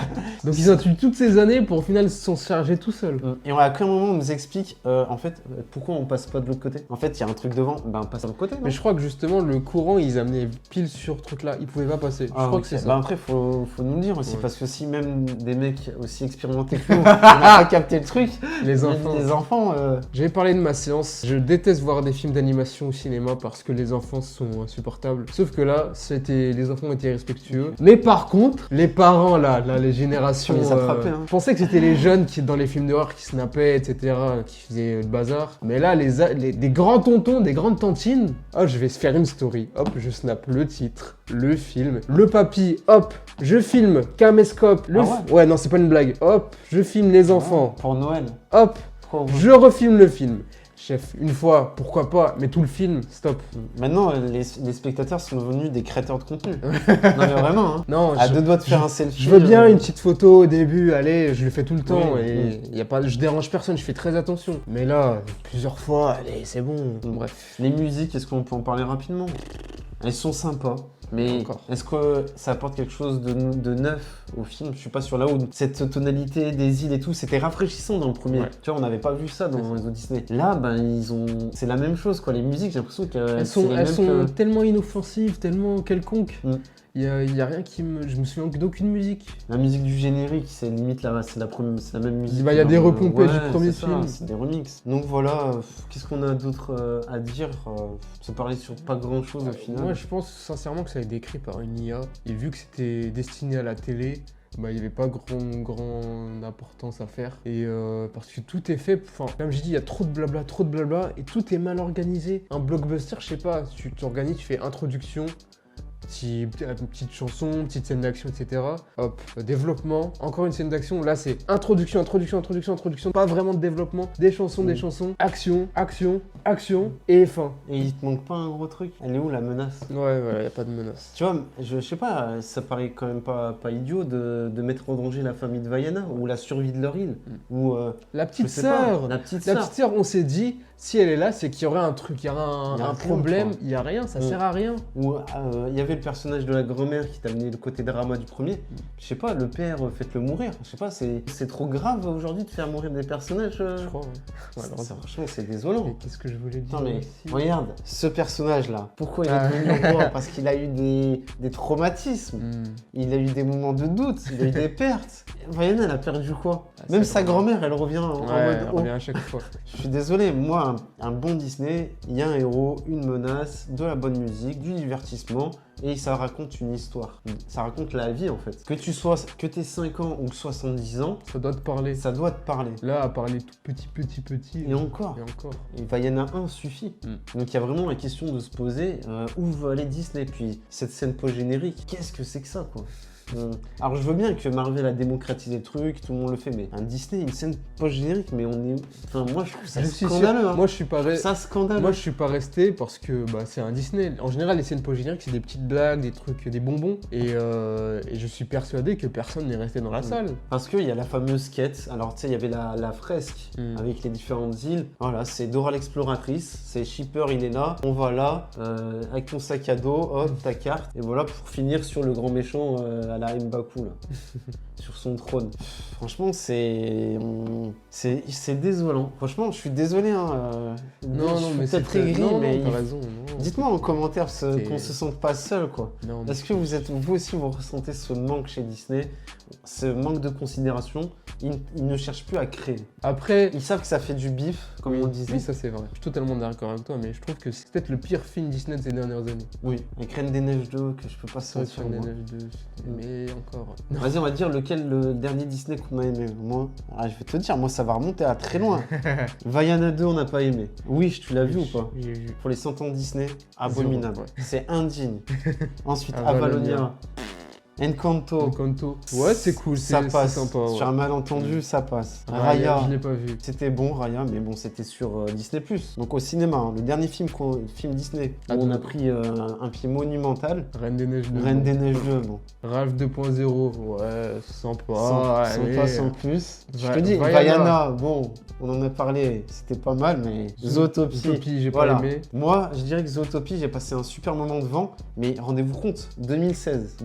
Speaker 2: Donc ils ont tué toutes ces années pour au final s'en charger tout seul.
Speaker 3: Et à quel moment on nous explique, en fait, pourquoi on passe pas de l'autre côté? En fait, il y a un truc devant, ben on passe de l'autre côté.
Speaker 2: Mais je crois que justement le courant ils amenaient pile sur ce truc là, ils pouvaient pas passer. Je crois que c'est ça.
Speaker 3: Bah après, faut nous le dire aussi,
Speaker 2: Ouais.
Speaker 3: parce que si même des mecs aussi expérimentés que nous, on n'a pas capté le truc,
Speaker 2: Les
Speaker 3: même
Speaker 2: enfants.
Speaker 3: les enfants.
Speaker 2: J'avais parlé de ma séance. Je déteste voir des films d'animation au cinéma parce que les enfants sont insupportables. Sauf que là, les enfants étaient respectueux. Mais par contre, les parents là les générations.
Speaker 3: On les attrapait, hein.
Speaker 2: Je pensais que c'était les jeunes qui dans les films d'horreur qui snappaient, etc., qui faisaient le bazar. Mais là, des grands tontons, des grandes tantines. Oh, je vais se faire une story. Hop, je snap le titre, le film, le papy. Hop, je filme caméscope. Ouais, non, c'est pas une blague. Hop, je filme les enfants.
Speaker 3: Pour Noël.
Speaker 2: Hop,
Speaker 3: Trop.
Speaker 2: je refilme le film. Chef, une fois, pourquoi pas, mais tout le film, stop.
Speaker 3: Maintenant, les spectateurs sont devenus des créateurs de contenu. Non, mais vraiment, hein.
Speaker 2: Non,
Speaker 3: À deux doigts de faire un selfie.
Speaker 2: je veux bien une petite photo au début, allez, je le fais tout le temps
Speaker 3: Oui,
Speaker 2: et y a pas, je dérange personne, je fais très attention. Mais là, plusieurs fois, allez, c'est bon. Bref.
Speaker 3: Les musiques, est-ce qu'on peut en parler rapidement? Elles sont sympas, mais
Speaker 2: Encore.
Speaker 3: est-ce que ça apporte quelque chose de neuf au film? Je suis pas sûr là où cette tonalité des îles et tout, c'était rafraîchissant dans le premier.
Speaker 2: Ouais.
Speaker 3: Tu vois, on n'avait pas vu ça dans les autres Disney. Là, ben c'est la même chose quoi. Les musiques, j'ai l'impression qu'elles
Speaker 2: Elles sont tellement inoffensives, tellement quelconques.
Speaker 3: Mm.
Speaker 2: Il y a rien qui me... Je me souviens d'aucune musique.
Speaker 3: La musique du générique, c'est limite c'est la même musique.
Speaker 2: Bah, il y a des repompées du premier
Speaker 3: c'est ça,
Speaker 2: film.
Speaker 3: c'est des remixes. Donc voilà, qu'est-ce qu'on a d'autre à dire Se parler sur pas grand chose au final.
Speaker 2: Moi, je pense sincèrement que ça a été écrit par une IA. Et vu que c'était destiné à la télé, bah, il n'y avait pas grande importance à faire. Et parce que tout est fait, enfin, comme je dis, il y a trop de blabla, et tout est mal organisé. Un blockbuster, je sais pas, tu t'organises, tu fais introduction, petite chanson, petite scène d'action, etc. Hop, développement, encore une scène d'action. Là, c'est introduction, pas vraiment de développement. Des chansons, action, et fin.
Speaker 3: Et il te manque pas un gros truc? Elle est où la menace?
Speaker 2: Ouais, voilà, y a pas de menace.
Speaker 3: Tu vois, je sais pas, ça paraît quand même pas idiot de mettre en danger la famille de Vaiana ou la survie de leur île. Ou
Speaker 2: la petite sœur. La petite sœur, on s'est dit, si elle est là, c'est qu'il y aurait un truc, il y aura un problème. Il y a rien, ça sert à rien.
Speaker 3: Ou il y avait le personnage de la grand-mère qui t'a amené le côté drama du premier. Je sais pas, le père, faites-le mourir. Je sais pas, c'est trop grave aujourd'hui de faire mourir des personnages.
Speaker 2: Je crois, ouais.
Speaker 3: Franchement, c'est désolant.
Speaker 2: Mais qu'est-ce que je voulais dire?
Speaker 3: Non mais regarde, ce personnage-là, pourquoi il est devenu roi? Parce qu'il a eu des traumatismes, il a eu des moments de doute, il a eu des pertes. Vaiana, elle a perdu quoi? Même sa grand-mère, elle revient en mode
Speaker 2: elle revient à chaque fois.
Speaker 3: Je suis désolé, moi, un bon Disney, il y a un héros, une menace, de la bonne musique, du divertissement, et ça raconte une histoire. Ça raconte la vie en fait. Que t'aies 5 ans ou 70 ans,
Speaker 2: ça doit te parler.
Speaker 3: Ça doit te parler.
Speaker 2: Là, à parler tout petit.
Speaker 3: Et encore. Et Vaiana 1 suffit. Donc il y a vraiment la question de se poser où veut aller Disney. Puis cette scène post-générique, qu'est-ce que c'est que ça quoi? Alors je veux bien que Marvel a démocratisé le truc, tout le monde le fait, mais un Disney, une scène post-générique, mais on est... Enfin moi je trouve ça scandaleux. Hein.
Speaker 2: Moi je suis pas
Speaker 3: scandaleux.
Speaker 2: Moi je suis pas resté parce que bah, c'est un Disney. En général les scènes post-génériques c'est des petites blagues, des trucs, des bonbons. Et je suis persuadé que personne n'est resté dans la salle.
Speaker 3: Parce qu'il y a la fameuse quête, alors tu sais il y avait la fresque avec les différentes îles. Voilà, c'est Dora l'exploratrice, c'est Shipper il est là, on va là, avec ton sac à dos, hop, ta carte. Et voilà pour finir sur le grand méchant à la M'Baku là, sur son trône. Franchement, c'est désolant. Franchement, je suis désolé. Hein,
Speaker 2: non, mais c'est
Speaker 3: très gris, mais
Speaker 2: t'as raison.
Speaker 3: Dites-moi en commentaire qu'on se sente pas seul, quoi. Est-ce que vous aussi vous ressentez ce manque chez Disney, ce manque de considération? Ils ne cherchent plus à créer.
Speaker 2: Après,
Speaker 3: ils savent que ça fait du bif, comme on disait.
Speaker 2: Oui, ça c'est vrai. Je suis totalement d'accord avec toi, mais je trouve que c'est peut-être le pire film Disney de ces dernières années.
Speaker 3: Oui, avec Reine des Neiges 2 que je peux pas sentir.
Speaker 2: Reine des Neiges 2, mais encore.
Speaker 3: Vas-y, on va dire lequel le dernier Disney qu'on a aimé. Moi, je vais te dire, moi ça va remonter à très loin. Vaiana 2, on n'a pas aimé. Wish, tu l'as vu ou pas?
Speaker 2: J'ai vu.
Speaker 3: Pour les 100 ans de Disney, abominable.
Speaker 2: Ouais.
Speaker 3: C'est indigne. Ensuite, Avalonia. Encanto.
Speaker 2: Ouais, c'est cool,
Speaker 3: ça passe.
Speaker 2: Sympa. Ouais.
Speaker 3: Sur un malentendu, ça passe. Raya,
Speaker 2: je l'ai pas vu.
Speaker 3: C'était bon, Raya, mais bon, c'était sur Disney+. Donc au cinéma, hein, le dernier film Disney où on a pris un pied monumental.
Speaker 2: Reine des Neiges 2.
Speaker 3: Reine des Neiges 2, bon.
Speaker 2: Ralph 2.0, ouais, sympa.
Speaker 3: Sans plus. Je te dis, Vaiana, bon, on en a parlé, c'était pas mal, mais Zootopie,
Speaker 2: j'ai pas aimé.
Speaker 3: Moi, je dirais que Zootopie, j'ai passé un super moment devant, mais rendez-vous compte, 2016.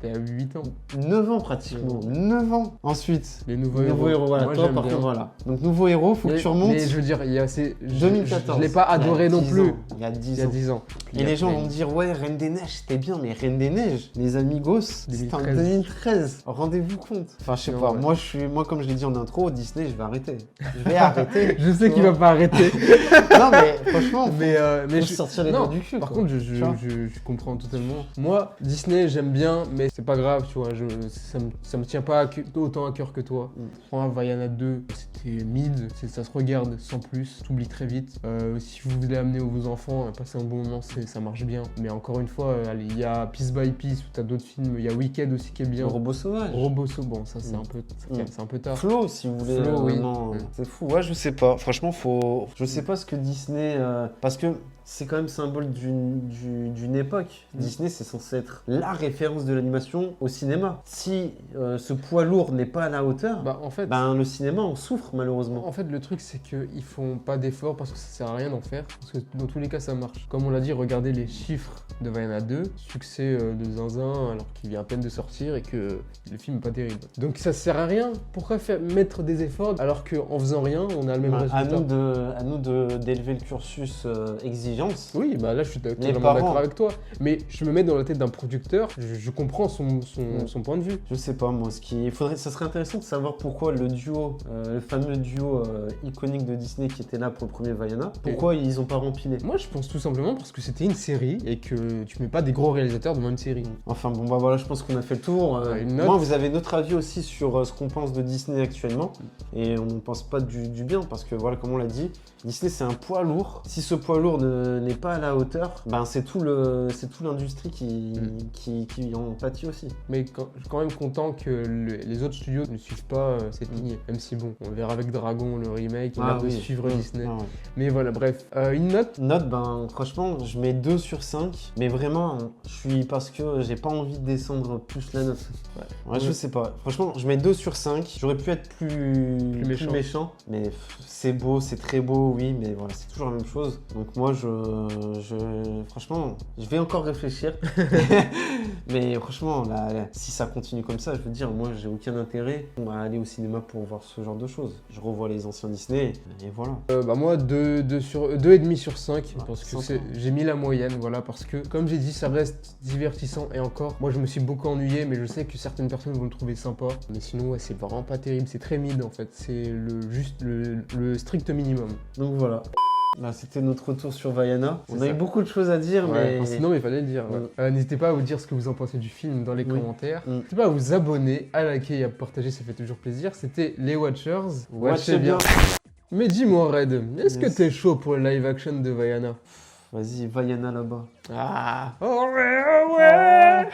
Speaker 2: T'es à 8 ans.
Speaker 3: 9 ans pratiquement. 9 ans. Ensuite,
Speaker 2: les nouveaux héros.
Speaker 3: Voilà,
Speaker 2: moi,
Speaker 3: toi par contre, voilà. Donc, nouveau héros, faut que tu remontes.
Speaker 2: Mais je veux dire, il y a assez.
Speaker 3: 2014.
Speaker 2: Je l'ai pas adoré non plus.
Speaker 3: Il y a 10 ans.
Speaker 2: Et
Speaker 3: les gens vont me dire, ouais, Reine des Neiges, c'était bien, mais Reine des Neiges, les amigos, c'était en 2013. Rendez-vous compte. Enfin, je sais pas. Ouais. Moi, comme je l'ai dit en intro, Disney, je vais arrêter. Je vais arrêter.
Speaker 2: Je sais qu'il va pas arrêter.
Speaker 3: Non, mais franchement,
Speaker 2: mais
Speaker 3: je sortir les doigts du cul.
Speaker 2: Par contre, je comprends totalement. Moi, Disney, j'aime bien, mais c'est pas grave, tu vois. Ça me tient pas autant à cœur que toi. Franchement, Vaiana 2, c'était mid, ça se regarde sans plus, t'oublies très vite. Si vous voulez amener vos enfants, passer un bon moment, ça marche bien. Mais encore une fois, il y a Piece by Piece où t'as d'autres films, il y a Wicked aussi qui est bien.
Speaker 3: Robot Sauvage.
Speaker 2: Bon, ça c'est un peu tard.
Speaker 3: Flo, si vous voulez. Non, c'est fou. Ouais, je sais pas. Franchement, je sais pas ce que Disney. Parce que c'est quand même symbole d'une époque. Disney, c'est censé être la référence de l'animation au cinéma. Si ce poids lourd n'est pas à la hauteur, le cinéma en souffre malheureusement.
Speaker 2: En fait, le truc, c'est qu'ils font pas d'efforts parce que ça sert à rien d'en faire. Parce que dans tous les cas, ça marche. Comme on l'a dit, regardez les chiffres de Vaiana 2, succès de Zinzin alors qu'il vient à peine de sortir et que le film n'est pas terrible. Donc ça sert à rien. Pourquoi mettre des efforts alors qu'en faisant rien, on a le même résultat?
Speaker 3: À nous d'élever le cursus exigeant l'ambiance.
Speaker 2: Oui, bah là je suis totalement
Speaker 3: parents-
Speaker 2: d'accord avec toi. Mais je me mets dans la tête d'un producteur, je comprends son point de vue.
Speaker 3: Je sais pas moi, ça serait intéressant de savoir pourquoi le duo, le fameux duo iconique de Disney qui était là pour le premier Vaiana, pourquoi ils ont pas rempilé.
Speaker 2: Moi je pense tout simplement parce que c'était une série et que tu mets pas des gros réalisateurs devant une série.
Speaker 3: Enfin bon bah voilà, je pense qu'on a fait le tour.
Speaker 2: Une note.
Speaker 3: Moi vous avez notre avis aussi sur ce qu'on pense de Disney actuellement et on ne pense pas du bien parce que voilà comme on l'a dit, Disney c'est un poids lourd. Si ce poids lourd n'est pas à la hauteur, ben c'est tout l'industrie qui en pâtit aussi.
Speaker 2: Mais je suis quand même content que les autres studios ne suivent pas cette lignée. Même si bon, on verra avec Dragon le remake, on a de suivre Disney.
Speaker 3: Ah ouais.
Speaker 2: Mais voilà, bref. Une note.
Speaker 3: Note, ben franchement, je mets 2 sur 5. Mais vraiment, parce que j'ai pas envie de descendre plus la note. Ouais, je sais pas. Franchement, je mets 2 sur 5. J'aurais pu être plus méchant. Mais c'est beau, c'est très beau, oui. Mais voilà, c'est toujours la même chose. Donc moi, franchement, je vais encore réfléchir. Mais franchement, si ça continue comme ça, je veux dire, moi, j'ai aucun intérêt à aller au cinéma pour voir ce genre de choses. Je revois les anciens Disney et voilà.
Speaker 2: Bah moi 2,5 sur 5 parce que
Speaker 3: sympa.
Speaker 2: j'ai mis la moyenne, voilà, parce que comme j'ai dit ça reste divertissant et encore moi je me suis beaucoup ennuyé, mais je sais que certaines personnes vont le trouver sympa, mais sinon ouais, c'est vraiment pas terrible, c'est très mid en fait, c'est le strict minimum.
Speaker 3: Donc voilà. Là, c'était notre retour sur Vaiana. On a eu beaucoup de choses à dire, mais...
Speaker 2: Sinon, mais il fallait le dire. Ouais. N'hésitez pas à vous dire ce que vous en pensez du film dans les commentaires. N'hésitez pas à vous abonner, à liker et à partager, ça fait toujours plaisir. C'était les Watchers.
Speaker 3: Watchez bien.
Speaker 2: Mais dis-moi, Red, est-ce que t'es chaud pour le live action de Vaiana?
Speaker 3: Vas-y, Vaiana là-bas.
Speaker 2: Ah. Oh ouais, oh ouais.